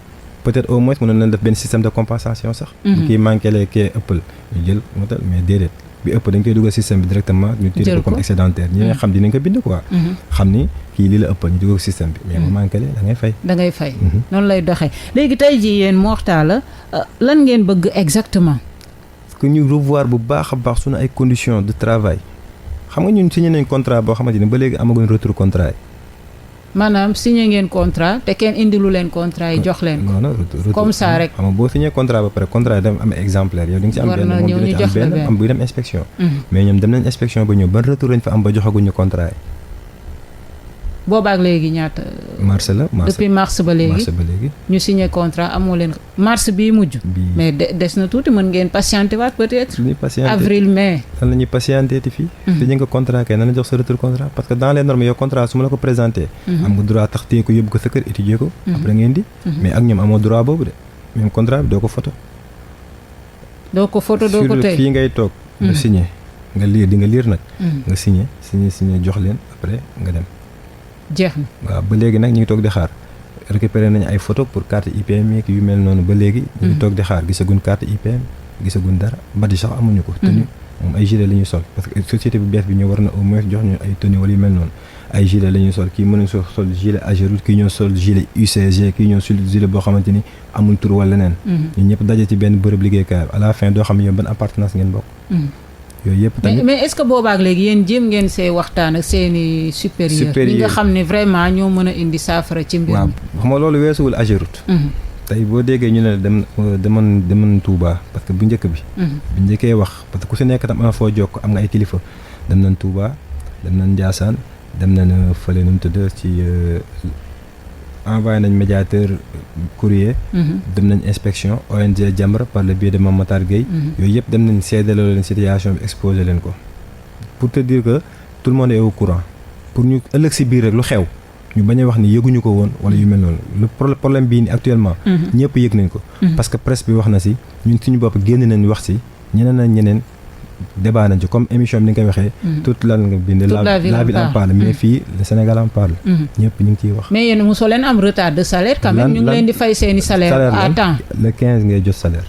Speaker 2: peut-être au moins mën na def benn système de compensation sax. bu kii manqué lee kii ëppal ñu jël mais déedéet. bi ëpp dañ koy dugal système bi directement ñu tiré ko comme excédentaire ñi nga xam dinañ ko bind quoi. xam ni kii lii la ëppal ñu dugal ko système bi mais mu manqué le da ngay fay. noonu lay doxee léegi tey jii yéen Mor Talla lan ngeen bëgg exactement. que ñu revoir bu baax a baax suñu ay conditions de travail xam nga ñun signé nañ contrat boo xamante ni ba léegi amaguñ retour contrat yi.
Speaker 1: maanaam signé ngeen contrat te kenn indilu leen contrat yi jox leen ko.
Speaker 2: non
Speaker 1: comme ça rek.
Speaker 2: xam nga boo signé contrat ba pare contrat yi dafa am exemplaire yow di nga ci am benn moom dina ci am benn am buy dem inspection. mais ñoom dem nañ inspection ba ñëw ban retour lañ fa am ba joxaguñu contrat yi.
Speaker 1: boobaak léegi ñaata.
Speaker 2: mars la
Speaker 1: depuis mars ba léegi ñu signé contrat amoo leen mars bii mujj. mais des na tuuti mën ngeen patienté waat peut-être. avril mai.
Speaker 2: nan la ñuy patienté ti fii. te ñu nga contrat kay nan la jox sa retour contrat parce que dans les normes yow contrat su ma la ko présenté. am nga droit tax téye ko yóbbu ko sa kër étudier ko. après ngeen di. mais ak ñoom amoo droit boobu de même contrat bi doo ko photo.
Speaker 1: doo ko tey
Speaker 2: fii ngay toog. nga signé nga lire di nga lire nag. nga signé jox leen après nga dem.
Speaker 1: jeex na
Speaker 2: waaw ba léegi nag ñu ngi toog di xaar récupéré nañu ay photo pour carte IPM yu mel noonu ba léegi. ñu ngi toog di xaar gisaguñ carte IPM gisaguñ dara badi sax amuñu ko. tenue moom ay gilet la ñuy sol parce que société bu bees bi ñu war na au moins jox ñu ay tenue wala yu mel noonu ay gilet la ñuy sol kii mën nañu sol gilet Ageroute kii ñoo sol gilet UCG kii ñoo sol gilet boo xamante ni amul tur wala leneen. ñun ñëpp daje ci benn bërëb liggéeykaay à la fin doo xam yow ban appartenance ngeen bokk. yooyu yëpp tamit
Speaker 1: mais est-ce que boobaak léegi yéen jéem ngeen see waxtaan ak seeni supérieur ñi nga xam ne vraiment ñoo mën a indi saafara ci mbir mi.
Speaker 2: waaw xam nga loolu weesuwul Ageroute. tey boo déggee ñu ne demoon Touba parce que bu njëkk bi. bu njëkkee wax parce que ku si nekk tam am foo jokk am nga ay kilifa dem nañ Touba dem nañ Ndiassane dem nañ fële nu mu tudd ci envoyé nañ médiateur courrier. dem nañ inspection ONG Jamra par le biais de Mame Matar Gueye. yooyu yëpp dem nañ seedaloo leen situation bi exposé leen ko. pour te dire que tout le monde est au courant pour ñu ëllëg si biir rek lu xew ñu bañ a wax ni yëguñu ko woon wala yu mel noonu le problème bii ni actuellement. ñëpp yëg nañ ko. parce que presse bi wax na si ñun suñu bopp génn nañ wax si ñeneen débat nañ ci comme émission bi ni nga koy waxee. toute lan nga bind la ville en parle mais fii le Sénégal en parle. ñëpp ñu ngi ciy wax.
Speaker 1: mais yéen mosoo leen am retard de salaire. quand même ñu ngi leen di fay seeni salaire à temps.
Speaker 2: le 15 ngay jot salaire.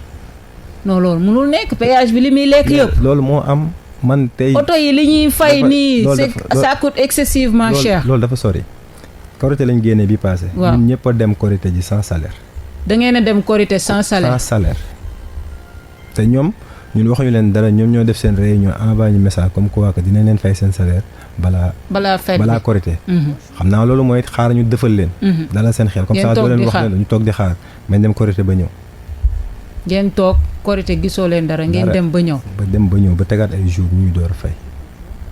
Speaker 1: non loolu mënul nekk péage bi li muy lekk yëpp.
Speaker 2: loolu moo am man tey.
Speaker 1: oto yi li ñuy fay nii ça coûte excessivement cher.
Speaker 2: loolu dafa sori. Korité lañ génnee bi passé.
Speaker 1: waaw
Speaker 2: ñun ñëpp a dem Korité ji sans salaire.
Speaker 1: da ngeen a dem Korité sans salaire.
Speaker 2: sans salaire. te ñun waxuñu leen dara ñoom ñoo def seen réunion envoyé ñu message comme quoi que dinañ leen fay seen salaire balaa Korité. xam naa loolu mooy xaar ñu defal leen. dalal seen xel comme ça doo leen wax leen ñu toog di xaar mais dem Korité ba ñëw.
Speaker 1: ngeen toog Korité gisoo leen dara ngeen dem ba ñëw.
Speaker 2: ba tegaat ay jours ñuy door a fay.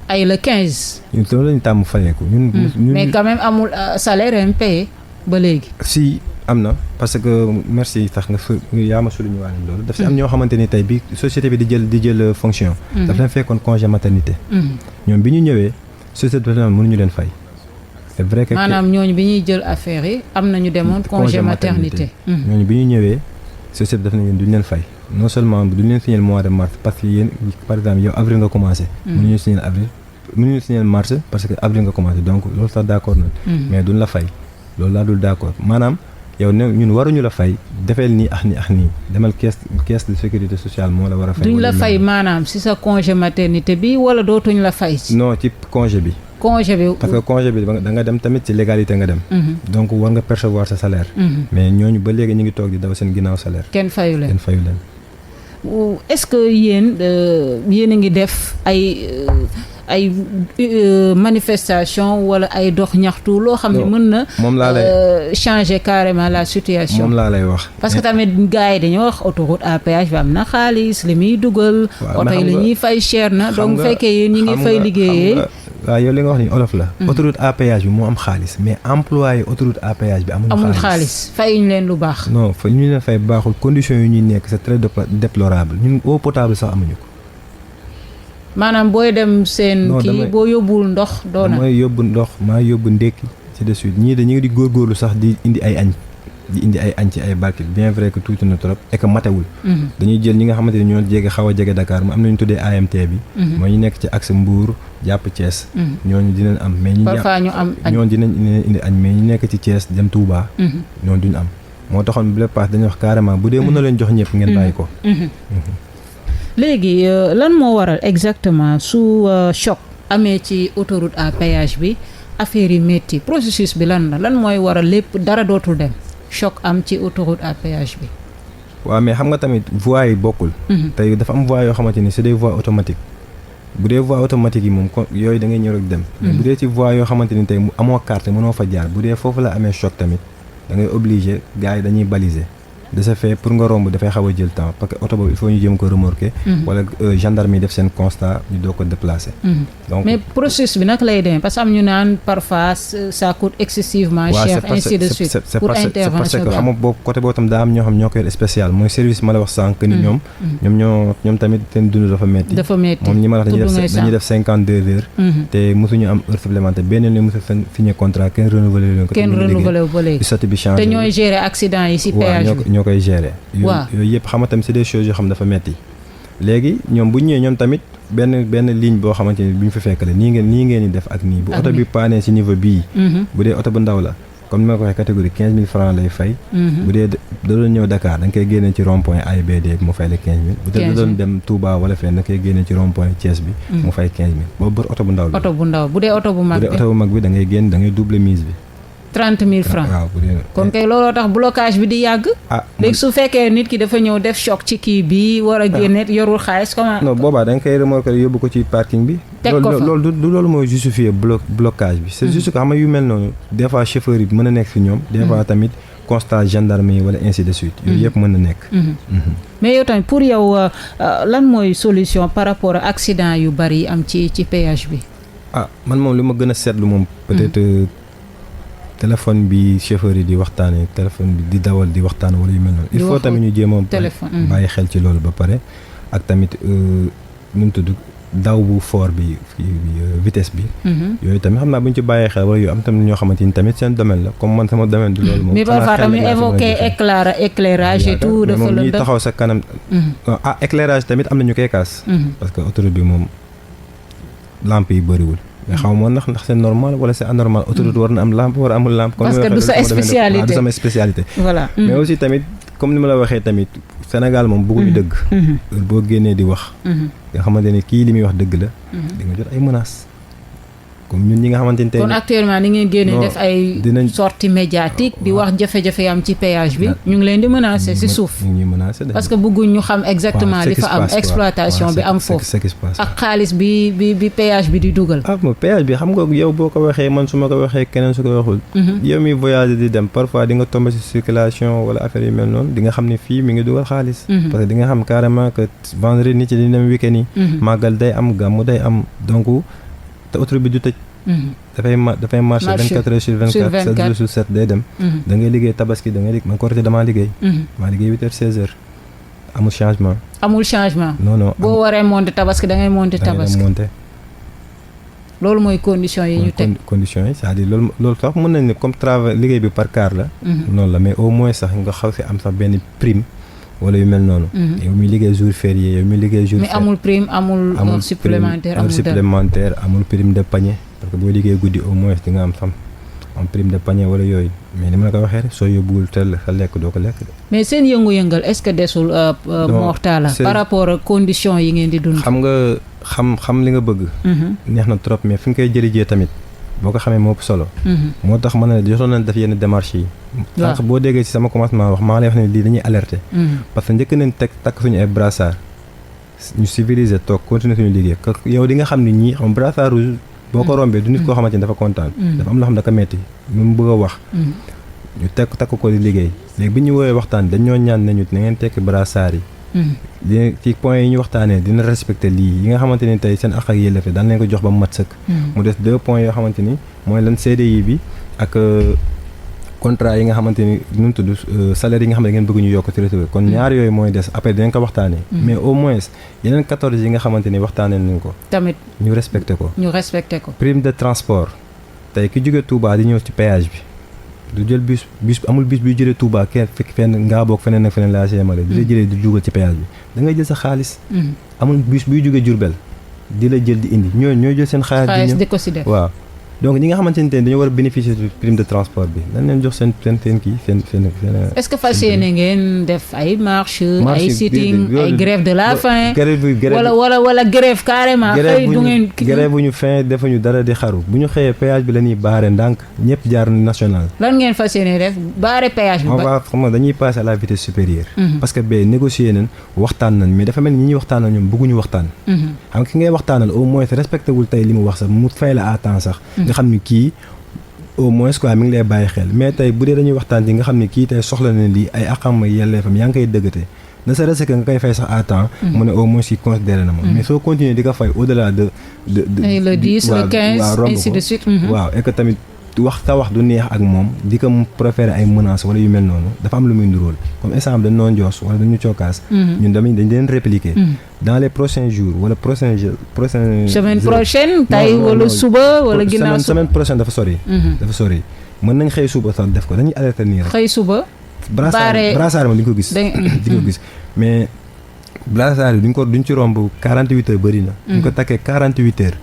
Speaker 1: ay le 15.
Speaker 2: ñun loolu lañu tàmm fayeeku ñun.
Speaker 1: mais quand même amul salaire am payé ba léegi.
Speaker 2: si am na parce que merci tax nga yaa ma souligné waale loolu. daf si am ñoo xamante ni tey bi société bi di jël fonction. daf leen fekkoon congé maternité. ñoom bi ñu ñëwee société bi mënuñu leen fay. c'est vrai que
Speaker 1: maanaam ñooñu bi ñuy jël affaire yi am na ñu demoon congé maternité.
Speaker 2: ñooñu bi ñu ñëwee société bi daf nañ leen duñu leen fay non seulement duñu leen signer mois de mars parce que yéen par exemple yow avril nga commencé. mënuñu signer mars parce que avril nga commencé donc loolu sax d'accord na. mais duñ la fay loolu laa dul d'accord maanaam. yow ne ñun waruñu la fay defeel nii ak nii demal caisse de sécurité sociale moo la war a fay.
Speaker 1: duñ la fay maanaam si sa congé maternité bi wala dootuñ la fay.
Speaker 2: non ci congé bi. parce que congé bi da nga dem tamit ci légalité nga dem. donc war nga percevoir sa salaire. mais ñooñu ba léegi ñu ngi toog di daw seen ginnaaw salaire.
Speaker 1: kenn fayu leen. est-ce que yéen a ngi def ay manifestation wala ay dox ñaxtu loo xam ne mën na
Speaker 2: moom laa lay
Speaker 1: changer carrément la situation.
Speaker 2: moom laa lay wax
Speaker 1: parce que tamit gars yi dañoo wax autoroute à péage bi am na xaalis li muy dugal. oto yi li ñuy fay cher na donc fekkee yéen ñi ngi fay liggéeyee.
Speaker 2: waaw yow li nga wax ni olof la. autoroute à péage bi moo am xaalis mais employé autoroute à péage bi amul xaalis.
Speaker 1: fayuñu leen lu baax.
Speaker 2: non fa ñu leen fay baaxul conditions yi ñuy nekk c'est très déplorable ñun eau potable sax amuñu ko.
Speaker 1: maanaam booy dem seen. kii boo yóbbul ndox. doona
Speaker 2: mooy yóbbu ndox maa yóbbu ndékki ci de suite ñii dañu ngi di góorgóorlu sax di indi ay añ ci ay barkil bien vrai que tuuti na trop et que matewul. dañuy jël ñi nga xamante ni ñoo xaw a jege Dakar mu am nañu tuddee AMT bi. mooy ñu nekk ci axe Mbour jàpp Thiès. ñooñu dinañ am mais
Speaker 1: parfois ñu am añ
Speaker 2: ñooñu dinañ indi añ mais ñu nekk ci Thiès dem Touba. ñooñu duñ am moo taxoon bu la paas dañuy wax carrément bu dee mën na leen jox ñëpp ngeen bàyyi ko.
Speaker 1: léegi lan moo waral exactement su choc amee ci autoroute à péage bi affaire yi métti processus bi lan mooy waral lépp dara dootul dem choc am ci autoroute à péage bi.
Speaker 2: waaw mais xam nga tamit voies yi bokkul. tey dafa am voies yoo xamante ni c'est des voies automatiques bu dee voies automatiques yi moom yooyu da ngay ñëw rek dem. mais bu dee ci voies yoo xamante ni tey amoo carte mënoo fa jaar bu dee foofu la amee choc tamit da ngay obligé gars yi dañuy baliser. de ce fait pour nga romb dafay xaw a jël temps parce que oto boobu il faut ñu jéem ko remorquer. wala gendarme yi def seen constat ñu doo ko déplacer. donc
Speaker 1: mais processus bi nag lay demee parce que am ñu naan parfois ça coûte excessivement cher ainsi de suite pour intervention
Speaker 2: parce que xam nga boobu côté boobu tam daa am ñoo xam ñoo koy spécial mooy service ma la wax sànq ni ñoom tamit seen dund dafa metti moom ñi ma wax dañuy def 52 heures te mosuñu am heure supplémentaire benn yoon mosu signé contrat kenn renouvelé leen ko
Speaker 1: ba léegi
Speaker 2: statut bi changé
Speaker 1: te ñooy gérer accident yi si péage bi
Speaker 2: ñoo koy gérer.
Speaker 1: waaw
Speaker 2: yooyu yëpp xam nga tamit c'est des choses yoo xam dafa metti léegi ñoom bu ñu ñëwee ñoom tamit benn ligne boo xamante ni bu ñu fa fekkale nii ngeen di def ak nii bu oto bi paanee ci niveau bii bu dee oto bu ndaw la comme ni ma ko waxee catégorie 15 000 francs lay fay bu dee da doon ñëw Dakar da nga koy génnee ci rond point AIBD bi mu fay la 15 000 bu dee da doon dem Touba wala fenn da nga koy génnee ci rond point Thiès bi mu fay 15 000 boobu bër oto bu ndaw la
Speaker 1: bu dee oto bu
Speaker 2: mag bi da ngay génn da ngay doubler mise bi
Speaker 1: 30 000 francs
Speaker 2: waaw
Speaker 1: kon kay looloo tax blocage bi di yàgg. léegi su fekkee nit ki dafa ñëw def choc ci kii bi war a génne yorul xaalis comment.
Speaker 2: non boobaa da nga koy remorquer yóbbu ko ci parking bi.
Speaker 1: teg ko fa
Speaker 2: loolu mooy justifier blocage bi. c'est juste que xam nga yu mel noonu des fois chauffeur yi mën a nekk fi ñoom. des fois tamit constat gendarmerie wala ainsi de suite. yooyu yëpp mën na nekk.
Speaker 1: mais yow tamit pour yow lan mooy solution par rapport ak accident yu bari yi am ci péage bi.
Speaker 2: man moom li ma gën a seetlu moom peut-être. téléphone bi chauffeur yi di waxtaanee téléphone bi di dawal di waxtaan wala yu mel noonu. il faut tamit ñu jéem a bàyyi xel ci loolu ba pare ak tamit nu mu tudd daw bu fort bi vitesse bi. yooyu tamit xam naa bu ñu ci bàyyee xel wala yooyu am tamit ñoo xamante ni tamit seen domaine la comme man sama domaine du loolu moom.
Speaker 1: mais parfois tamit évoqué éclairage et tout dafa
Speaker 2: moom ñuy taxaw sa kanam. éclairage tamit am na ñu koy kaas. parce que autoroute bi moom lampe yi bëriwul. mais xaw ma ndax c'est normal wala c'est anormal autoroute war na am lampe war a amul lampe.
Speaker 1: parce que du sa spécialité
Speaker 2: du sama spécialité.
Speaker 1: voilà
Speaker 2: mais aussi tamit comme ni ma la waxee tamit Sénégal moom bëgguñu dëgg. boo génnee di wax. nga xamante ne kii li muy wax dëgg la. di nga jot ay menaces. comme ñun ñi nga xamante ni tey
Speaker 1: kon actuellement ni ngeen génne def ay sortie médiatique di wax jafe-jafe am ci péage bi ñu ngi leen di menacer ci suuf parce que bëgguñ ñu xam exactement li fa am exploitation bi am foofu ak xaalis bi péage bi di dugal
Speaker 2: péage bi xam nga yow boo ko waxee man su ma ko waxee keneen su ko waxul yow mi voyage di dem parfois di nga tomber ci circulation wala affaire yu mel noonu di nga xam ne fii mi ngi dugal xaalis parce que di nga xam carrément que vendredi nit ci di dem week-end yi màggal day am gàmmu day am donc te autoroute bi du tëj. dafay marché 24 heures sur 24 7 jours sur 7 day dem. da ngay liggéey tabaski da ngay liggéey man Korité damaa liggéey. maa liggéey 8 heures 16 heures amul changement. non
Speaker 1: boo waree monter tabaski da ngay monter tabaski. loolu mooy conditions yi ñu teg.
Speaker 2: conditions yi c'est-à-dire loolu sax mën nañ ne comme travail liggéey bi par quart la. noonu la mais au moins sax nga xaw si am sax benn prime. wala yu mel noonu. yow mi liggéey jour férié yow mi liggéey jour.
Speaker 1: mais amul prime amul supplémentaire
Speaker 2: amul prime de panier parce que boo liggéey guddi au moins di nga am prime de panier wala yooyu mais ni ma la ko waxee rek soo yóbbuwul tel sa lekk doo ko lekk.
Speaker 1: mais seen yëngu-yëngal est-ce que desul Mortalla par rapport ak conditions yi ngeen di dund.
Speaker 2: xam nga xam li nga bëgg. neex na trop mais fi nga koy jërijee tamit. boo ko xamee moo ëpp solo. moo tax ma ne jotoon nañ def yenn démarches yi. sànq boo déggee ci sama commencement wax maa ngi lay wax ne lii dañuy alerter. parce que njëkk nañ takk suñu ay brassard ñu civiliser toog continuer suñu liggéey yow di nga xam ne ñii xam brassard rouge boo ko rombee du nit koo xamante ni dafa kontaan. dafa am loo xam ne dafa metti mu bëgg a wax. ñu takk ko di liggéey léegi bi ñu woowee waxtaan dañoo ñaan nañu na ngeen tekki brassard yi. dina ci point yi ñu waxtaanee dina respecter lii yi nga xamante ni tey seen àq ak yelleef daan leen ko jox ba mu mat sëkk. mu des 2 points yoo xamante ni mooy lan CDI bi ak contrat yi nga xamante ni nu mu tudd salaire yi nga xam ne ngeen bëgg ñu yokk ci retrouver kon ñaar yooyu mooy des après dinañ ko waxtaanee. mais au moins yeneen 14 yi nga xamante ni waxtaanee nañ ko.
Speaker 1: tamit
Speaker 2: ñu respecter ko. prime de transport tey ki jóge Touba di ñëw ci péage bi. du jël bus amul bus buy jëlee Touba kenn fenn ngaa boog feneen ak feneen laa séemale di la jëlee di dugal ci péage bi da ngay jël sa xaalis. amul bus buy jógee Diourbel di la jël di indi ñooy jël seen xaalis
Speaker 1: di ko si def
Speaker 2: waaw donc ñi nga xamante ne dañoo war a bénéficier du prime de transport bi dañ leen jox seen kii seen.
Speaker 1: est-ce que fas yéene ngeen def ay marche ay sitting ay grève de la faim. wala grève carrément. xëy du ngeen
Speaker 2: grève bu ñu faim defuñu dara di xaru bu ñu xëyee péage bi la ñuy baare ndànk ñëpp jaar national.
Speaker 1: lan ngeen fas yéene def baare péage bi.
Speaker 2: xam nga dañuy passer à la vitesse supérieure. parce que ba négocier nañ waxtaan nañ mais dafa mel ni ñi ñuy waxtaanal ñoom bëgguñu waxtaan. xam nga ki ngay waxtaanal au moins respecté wul tey li mu wax sax mu fay la à temps sax. nga xam ni kii au moins quoi mi ngi lay bàyyi xel mais tey bu dee dañuy waxtaan ci nga xam ni kii tey soxla na lii ay aqam yelleefam yaa ngi koy dëggate ne serait-ce que nga koy fay sax à temps. mu ne au moins si considéré na ma. mais soo continuer di ko fay au-delà de.
Speaker 1: le 10 le 15 ainsi de suite.
Speaker 2: waaw et que tamit wax du neex ak moom di ko préféré ay menaces wala yu mel noonu dafa am lu muy nduróol comme exemple dañ noon joos wala dañu cookaas. ñun dañ leen répliquer. dans les prochains jours wala
Speaker 1: semaine prochaine tay wala suba wala ginnaaw
Speaker 2: semaine prochaine dafa sori. mën nañ xëy suba sax def ko dañuy alerter nii rek.
Speaker 1: xëy suba.
Speaker 2: brassard ma di nga ko gis. mais brassard yi duñ ci romb 48 heures bëri na. duñ ko takkee 48 heures.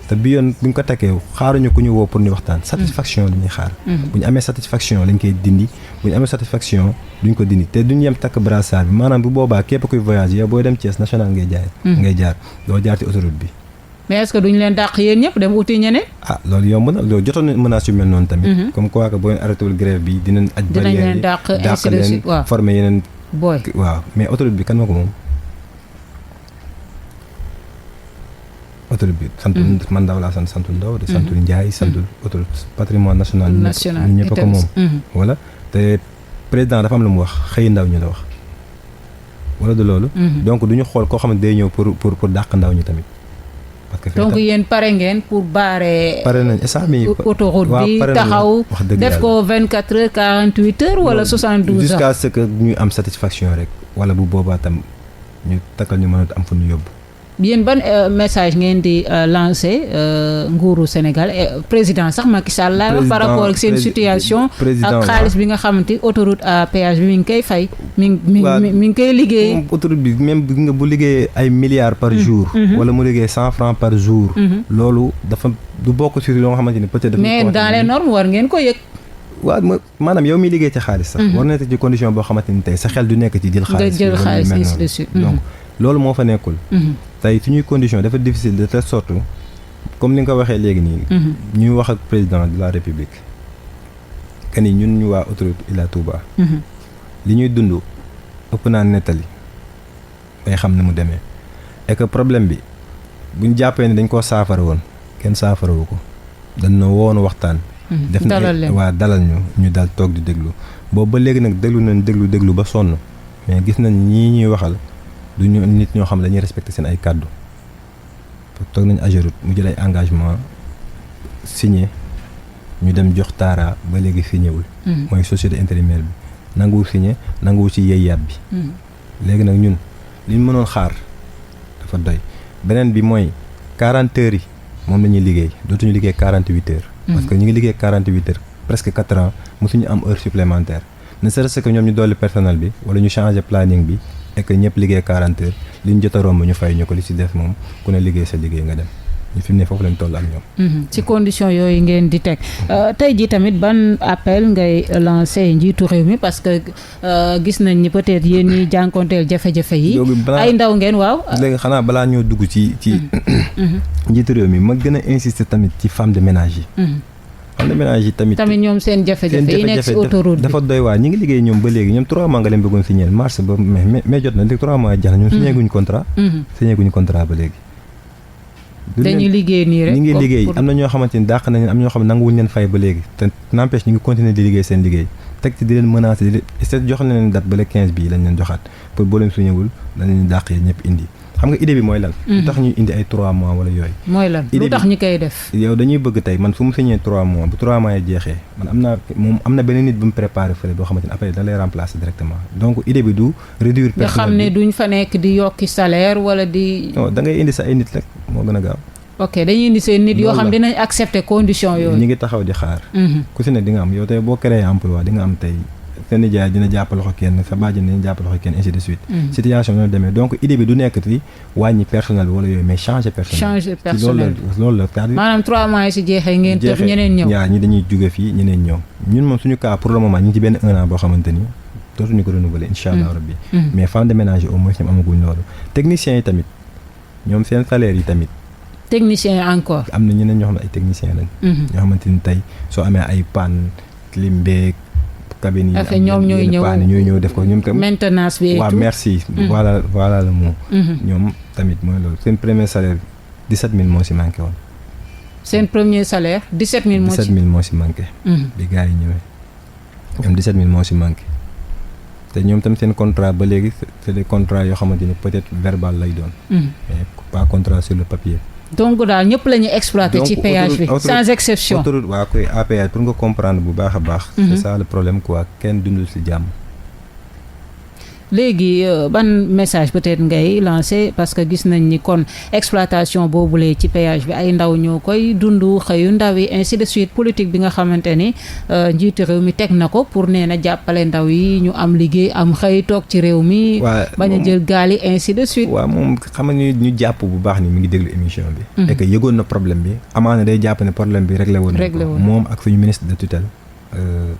Speaker 2: te bi yoon bu ñu ko takkee xaaruñu ku ñu woo pour ñu waxtaan satisfaction la ñuy xaar. bu ñu amee satisfaction lañ koy dindi bu ñu amee satisfaction duñ ko dindi te duñ yem takk brassard bi maanaam bu boobaa képp kuy voyager yow booy dem Thiès national ngay jaar doo jaar ci autoroute bi.
Speaker 1: mais est-ce que duñ leen dàq yéen ñëpp dem uti ñeneen.
Speaker 2: loolu yomb na loolu jotoon na menace yu mel noonu tamit. comme quoi que boo leen arrêté wul grève bi dinañ aj barrière yi
Speaker 1: dàq leen
Speaker 2: former yeneen.
Speaker 1: booy
Speaker 2: waaw mais autoroute bi kan ma ko moom. autoroute bi santul man Ndaw laa santul Ndaw de santul Njaay santul autoroute patrimoine national ñu ñëpp ko moom voilà te président dafa am lu mu wax xëy ndaw ñu la wax wala de loolu donc du ñu xool koo xam ne day ñëw pour dàq ndaw ñi tamit parce que
Speaker 1: donc yéen pare ngeen pour baare
Speaker 2: nañ instant bi
Speaker 1: autoroute bi taxaw def ko 24 heures 48 heures wala 72 heures
Speaker 2: jusqu'à ce que ñu am satisfaction rek wala bu boobaa tam ñu takkal ñu mën a am fu ñu yóbbu
Speaker 1: yéen ban message ngeen di lancer nguuru Sénégal président sax Macky Sall la wax par rapport ak seen situation ak xaalis bi nga xamante autoroute à péage bi mi ngi koy fay mi ngi koy liggéey.
Speaker 2: autoroute bi même bu liggéey ay milliards par jour wala mu liggéey 100 francs par jour loolu dafa du bokk ci loo nga xamante ni peut-être
Speaker 1: mais dans les normes war ngeen ko yëg.
Speaker 2: waaw maanaam yow miy liggéey ci xaalis sax war na nekk ci condition boo xamante ni tey sa xel du nekk ci jël xaalis ainsi de suite donc loolu moo fa nekkul tey suñuy condition dafa difficile de telle sorte comme ni nga ko waxee léegi nii ñuy wax ak président de la république que ni ñun ñu waa autoroute Ila Touba li ñuy dund ëpp naa nettali day xam ne mu demee et que problème bi buñ jàppee ne dañ koo saafara woon kenn saafarawu ko dañ na woon waxtaan def na waa dalal ñu dal toog di déglu boobu ba léegi nag déglu ba sonn mais gis nañ ñii ñuy waxal du ñu nit ñoo xam ne dañuy respecter seen ay kàddu toog nañ Ageroute mu jël ay engagement signé ñu dem jox Tara ba léegi signé wul mooy société intérimaire bi nanguwul signé nanguwul ci yey yàb bi léegi nag ñun li ñu mënoon xaar dafa doy beneen bi mooy 40 heures yi moom la ñuy liggéey dootuñu liggéey 48 heures parce que ñu ngi liggéey 48 heures presque 4 ans mosuñu am heure supplémentaire ne serait-ce que ñoom ñu dolli personnel bi wala ñu changer planning bi et que ñëpp liggéey 40 heures li ñu jot a romb ñu fay ñu ko li ci def moom ku ne liggéey sa liggéey nga dem ñu fi mu ne foofu lañ toll ak ñoom.
Speaker 1: ci condition yooyu ngeen di teg tey jii tamit ban appel ngay lancer njiitu réew mi parce que gis nañ ni peut-être yéen ñi jànkonteel jafe-jafe yi. ay ndaw ngeen waaw.
Speaker 2: léegi xanaa balaa ñoo dugg ci njiitu réew mi ma gën a insister tamit ci femme de ménage yi. femme de ménage yi tamit ñoom seen jafe-jafe yi nekk ci autoroute bi dafa doy waar ñi ngi liggéey ñoom ba léegi ñoom 3 mois nga leen bëggoon signer mars ba mai jot na léegi 3 mois jeex na ñoom signé guñu contrat. signé guñu contrat ba léegi.
Speaker 1: dañuy liggéey nii rek
Speaker 2: ñi ngi liggéey am na ñoo xamante ni dàq nañ am ñoo xam ne nanguwuñu leen fay ba léegi te n'empêche ñu ngi continuer di liggéey seen liggéey teg ci di leen menacer di leen jox leen date ba le 15 bii lañ leen joxaat pour boo leen suñëwul dañ leen dàq yi ñëpp indi xam nga idée bi mooy lan lu tax ñuy indi ay 3 mois wala yooyu
Speaker 1: mooy lan lu tax ñu koy def
Speaker 2: yow dañuy bëgg tey man fu mu signé 3 mois bu 3 mois yi jeexee man am na beneen nit bu mu préparé fële boo xamante ni après da lay remplacer directement donc idée bi du réduire personnel bi nga
Speaker 1: xam ne duñ fa nekk di yokki salaire wala di
Speaker 2: non da ngay indi sa ay nit rek moo gën a gaaw
Speaker 1: ok dañuy indi seen nit yoo xam dinañ accepter condition yooyu
Speaker 2: ñi ngi taxaw di xaar ku si ne di nga am yow tey boo créé emploi di nga am tey seen nijaay dina jàppale ko kenn sa bàjjen dina jàppale ko kenn ainsi de suite situation noonu demee donc idée bi du nekk ti wàññi personnel bi wala yooyu mais changer personnel loolu la
Speaker 1: maanaam 3 mois yi si jeexee ngeen tëb ñeneen ñëw
Speaker 2: ñaar ñi dañuy jóge fii ñeneen ñëw ñun moom suñu cas pour le moment ñu ngi ci benn 1 an boo xamante ni dootuñu ko renouveler incha allah rabbi mais femme de ménage au moins ñoom amaguñ loolu techniciens yi tamit ñoom seen salaire yi tamit
Speaker 1: technicien encore
Speaker 2: am na ñeneen ñoo xam ne ay technicien lañ ñoo xamante ni tey soo amee ay panne clim beeg cabine yi
Speaker 1: ñoom ñooy
Speaker 2: ñëw def ko ñoom tamit
Speaker 1: maintenance bi
Speaker 2: waaw merci voilà le mot ñoom tamit mooy loolu seen premier salaire 17000 moo si manqué woon
Speaker 1: seen premier salaire 17000
Speaker 2: moo si manqué bi gars yi ñëwee ñoom 17000 moo si manqué te ñoom tamit seen contrat ba léegi c'est des contrats yoo xamante ni peut-être verbal lay doon mais pas contrat sur le papier
Speaker 1: donc daal ñëpp la ñuy exploiter ci péage bi sans exception
Speaker 2: autoroute waa koy à péage pour nga comprendre bu baax a baax c'est ça le problème quoi kenn dundul ci jàmm
Speaker 1: léegi ban message peut-être ngay lancer parce que gis nañ ni kon exploitation boobule ci péage bi ay ndaw ñoo koy dund xëyu ndaw yi ainsi de suite politique bi nga xamante ni njiitu réew mi teg na ko pour nee na jàppale ndaw yi ñu am liggéey am xëy toog ci réew mi bañ a jël gaal yi ainsi de suite
Speaker 2: waaw moom xam nga ñu jàpp bu baax ni mi ngi déglu émission bi et que yëgoon na problème bi amaana day jàpp ne problème bi réglé woon moom ak suñu ministre de tutelle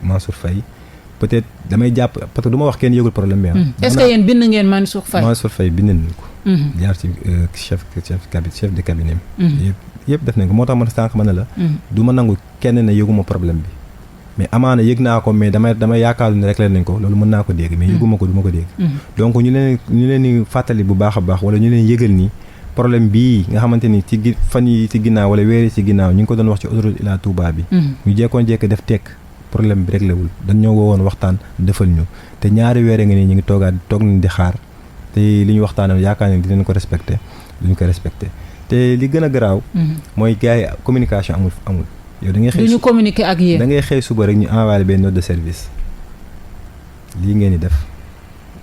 Speaker 2: Mansour Faye peut-être damay jàpp parce que du ma wax kenn yëgul problème bi
Speaker 1: est-ce que yéen bind ngeen Mansour Faye
Speaker 2: bind nañ ko jaar ci chef de cabinet yëpp def nañ ko moo tax man sànq ma ne la du ma nangu kenn ne yëguma problème bi mais amaana yëg naa ko mais damay yaakaaru ne réglé nañ ko loolu mën naa ko dégg mais yëguma ko du ma ko dégg donc ñu leen di fàttali bu baax a baax wala ñu leen yëgal ni problème bii nga xamante ni ci fan yi ci ginnaaw wala weer yi ci ginnaaw ñu ngi ko doon wax ci autoroute Ila Touba bi ñu jekkoon-jekk def tekk problème bi réglé wul dañ ñoo woowoon waxtaan defal ñu te ñaari weer nga nii ñu ngi toog nañ di xaar te li ñu waxtaanee yaakaar ne dinañ ko respecté duñ ko respecté te li gën a garaaw mooy gars yi communication amul yow da ngay xëy
Speaker 1: duñu communiquer ak yéen
Speaker 2: da ngay xëy suba rek ñu envoyé benn note de service lii ngeen di def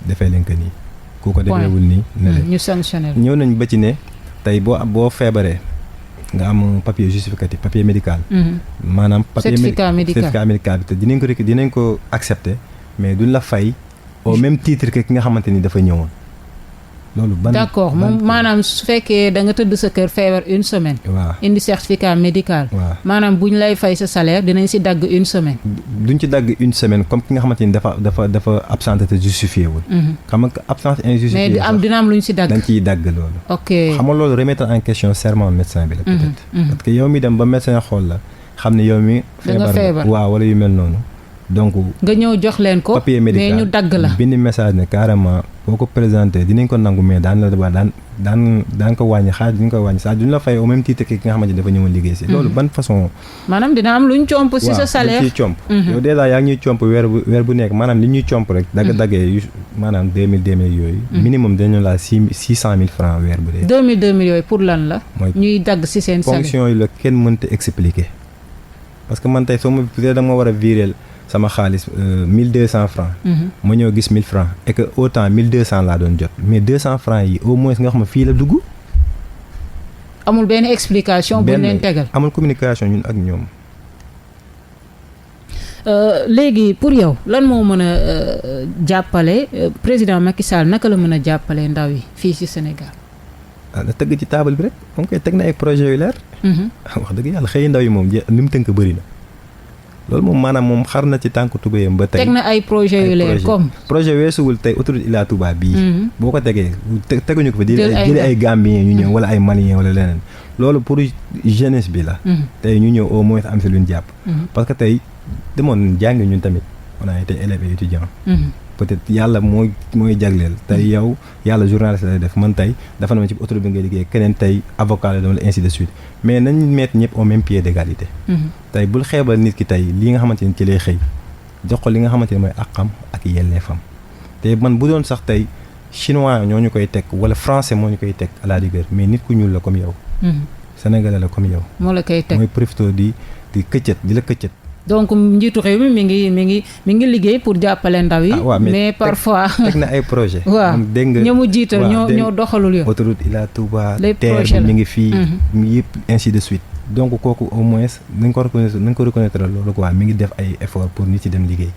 Speaker 2: defee leen ko nii ku ko defeewul nii ne leen
Speaker 1: ñu sanctionné
Speaker 2: ñëw nañ ba ci ne tey boo feebaree nga am papier justificatif papier médical. maanaam papier certificat médical bi te dinañ ko accepter mais duñ la fay au même titre que ki nga xamante ni dafa ñëwoon. loolu
Speaker 1: d'accord moom maanaam su fekkee da nga tëdd sa kër feebar une semaine.
Speaker 2: waaw indi
Speaker 1: certificat médical.
Speaker 2: waaw
Speaker 1: maanaam bu ñu lay fay sa salaire dinañ si dagg une semaine.
Speaker 2: duñ ci dagg une semaine comme ki nga xamante ni dafa absence te justifié wul. xam nga absence injustifiée.
Speaker 1: mais dina am lu ñu si dagg.
Speaker 2: dañ ciy dagg loolu.
Speaker 1: ok
Speaker 2: xam nga loolu remettre en question serment médecin bi la. peut-être parce que yow mi dem ba médecin xool la xam ne yow mi. feebar waaw wala yu mel noonu. donc
Speaker 1: nga ñëw jox leen ko
Speaker 2: papier médical
Speaker 1: mais ñu dagg la
Speaker 2: bind message ne carrément boo ko présenté dinañ ko nangu mais daan ko wàññi xaalis duñ ko wàññi saa duñ la fay au même titre que ki nga xamante ne dafa ñëwoon liggéey si. loolu ban façon.
Speaker 1: maanaam dina am luñ comp si sa salaire.
Speaker 2: waaw ciy comp. yow dèjà yaa ngi ñuy comp weer bu nekk maanaam li ñuy comp rek. dagg-daggee yu maanaam 2000 yooyu. minimum dañu laa 600 000 francs weer bu dee. 2000
Speaker 1: yooyu pour lan la.
Speaker 2: mooy
Speaker 1: ñuy dagg si seen salaire
Speaker 2: fonction yi la kenn mënta expliquer. parce que man tey soo ma da nga ma war a viréel sama xaalis 1200 francs. ma ñëw gis 1000 francs et que autant 1200 laa doon jot mais 200 francs yi au moins nga xam ne fii la dugg.
Speaker 1: amul benn explication bu leen tegal.
Speaker 2: amul communication ñun ak ñoom.
Speaker 1: léegi pour yow lan moo mën a jàppale président Macky Sall naka la mën a jàppale ndaw yi fii ci Sénégal.
Speaker 2: na tëgg ci table bi rek moom koy teg na ay projets yu leer. wax dëgg yàlla xëy ndaw yi moom li mu tënk bëri na. loolu moom maanaam moom xar na ci tànk tubéyam ba tey.
Speaker 1: teg na ay projet yu leer comme.
Speaker 2: projet weesuwul tey autoroute Ila Touba bii. boo ko tegee teguñu ko fa jëli ay Gambien ñu ñëw wala ay Malien wala leneen. loolu pour jeunesse bi la. tey ñu ñëw au moins am si luñ jàpp. parce que tey demoon jàngi ñun tamit on a été élèves et étudiants. peut-être yàlla mooy jagleel tey yow yàlla journaliste lay def man tey dafa na ma ci autoroute bi ngay liggéey keneen tey avocat la doon ainsi de suite mais nañ mettre ñëpp au même pied d'égalité. tey bul xeebal nit ki tey li nga xamante ni ci lay xëy jox ko li nga xamante ni mooy àqam ak yelleefam te man bu doon sax tey chinois ñoo ñu koy teg wala français moo ñu koy teg à la rigueur mais nit ku ñuul la comme yow. sénégalais la comme yow.
Speaker 1: moo la koy teg
Speaker 2: mooy profité di këccët di la këccët.
Speaker 1: donc njiitu réew mi ngi liggéey pour jàppale ndaw yi. mais parfois
Speaker 2: teg na ay projet
Speaker 1: waaw
Speaker 2: dégg nga
Speaker 1: ñoo mu jiital ñoo doxalul yow.
Speaker 2: autoroute Ila Touba.
Speaker 1: les projets
Speaker 2: mi ngi fii. yëpp ainsi de suite. donc kooku au moins nañ ko reconnaître loolu quoi mi ngi def ay effort pour nit ci dem liggéey.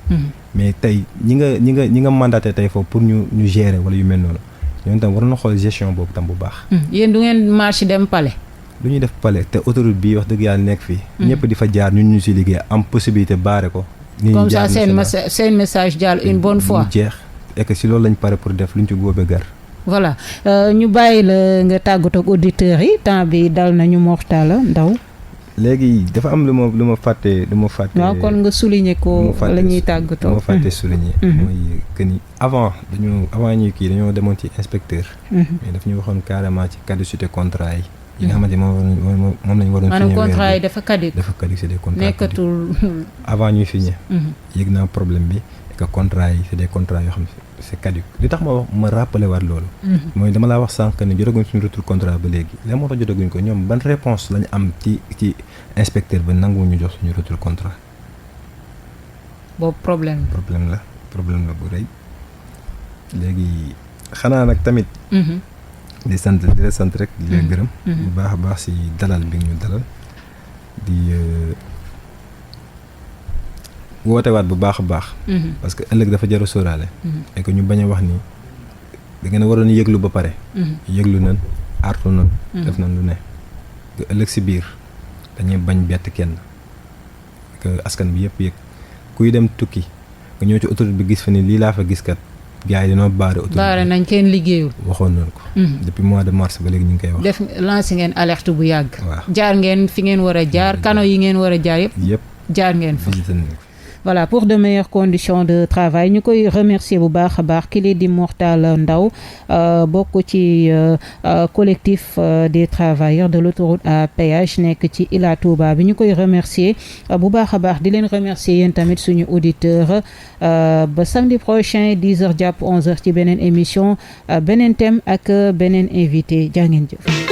Speaker 2: mais tey ñi nga mandaté tey foofu pour ñu gérer wala yu mel noonu ñooñu tam war na xool gestion boobu tam bu baax.
Speaker 1: yéen du ngeen marche dem palais.
Speaker 2: lu ñuy def palais te autoroute bii wax dëgg yàlla nekk fii. ñëpp di fa jaar ñun ñu si liggéey am possibilité baare ko.
Speaker 1: comme ça seen message jàll une bonne fois.
Speaker 2: mu jeex et que si loolu lañ pare pour def luñ ci góobe gar.
Speaker 1: voilà ñu bàyyi la nga tàggatoo ak auditeurs yi temps bi dal nañu Mor Talla Ndao.
Speaker 2: léegi dafa am lu ma fàtte.
Speaker 1: waaw kon nga souligner ko la ñuy tàggatoo.
Speaker 2: lu ma fàtte souligner. mooy que ni avant ñuy kii dañoo demoon ci inspecteur. mais daf ñu waxoon carrément ci caducité contrat yi. yi nga xamante moom lañu waroon.
Speaker 1: maanaam contrat yi dafa caduc.
Speaker 2: c'est des contrats
Speaker 1: nekkatul.
Speaker 2: avant ñuy signé. yëg naa problème bi et que contrat yi c'est des contrats yoo xam ne c'est caduc li tax ma rappelé waat loolu. mooy dama laa wax sànq ne jotaguñ suñu retour contrat ba léegi lan moo tax jotaguñ ko ñoom ban réponse lañu am ci inspecteur ba nanguwuñu jox suñu retour contrat.
Speaker 1: boobu problème
Speaker 2: la bu rëy léegi xanaa nag tamit. di la sant rek di la gërëm bu baax a baax si dalal bi ñu dalal di wootewaat bu baax a baax parce que ëllëg dafa jar a sóoraale et que ñu bañ a wax ni da ngeen a waroon yëglu ba pare yëglu nan artu nan def nan lu ne que ëllëg si biir dañuy bañ bett kenn que askan bi yëpp yëg kuy dem tukki nga ñëw ci autoroute bi gis fa ni lii laa fa gis kat gars yi dañoo baare
Speaker 1: nañ kenn liggéeyul.
Speaker 2: waxoon nañ ko. depuis mois de mars ba léegi ñu ngi koy wax.
Speaker 1: def lancé ngeen alerte bu yàgg.
Speaker 2: waaw
Speaker 1: jaar ngeen fi ngeen war a jaar canaux yi ngeen war a jaar yëpp. jaar ngeen fa. voilà pour de meilleures conditions de travail ñu koy remercier bu baax a baax ki di Mor Talla Ndao bokk ci collectif des travailleurs de l'autoroute à péage nekk ci Ila Touba bi ñu koy remercier bu baax a baax di leen remercier yéen tamit suñu auditeur ba samedi prochain 10h jàpp 11h ci beneen émission beneen thème ak beneen invité jaa ngeen jëf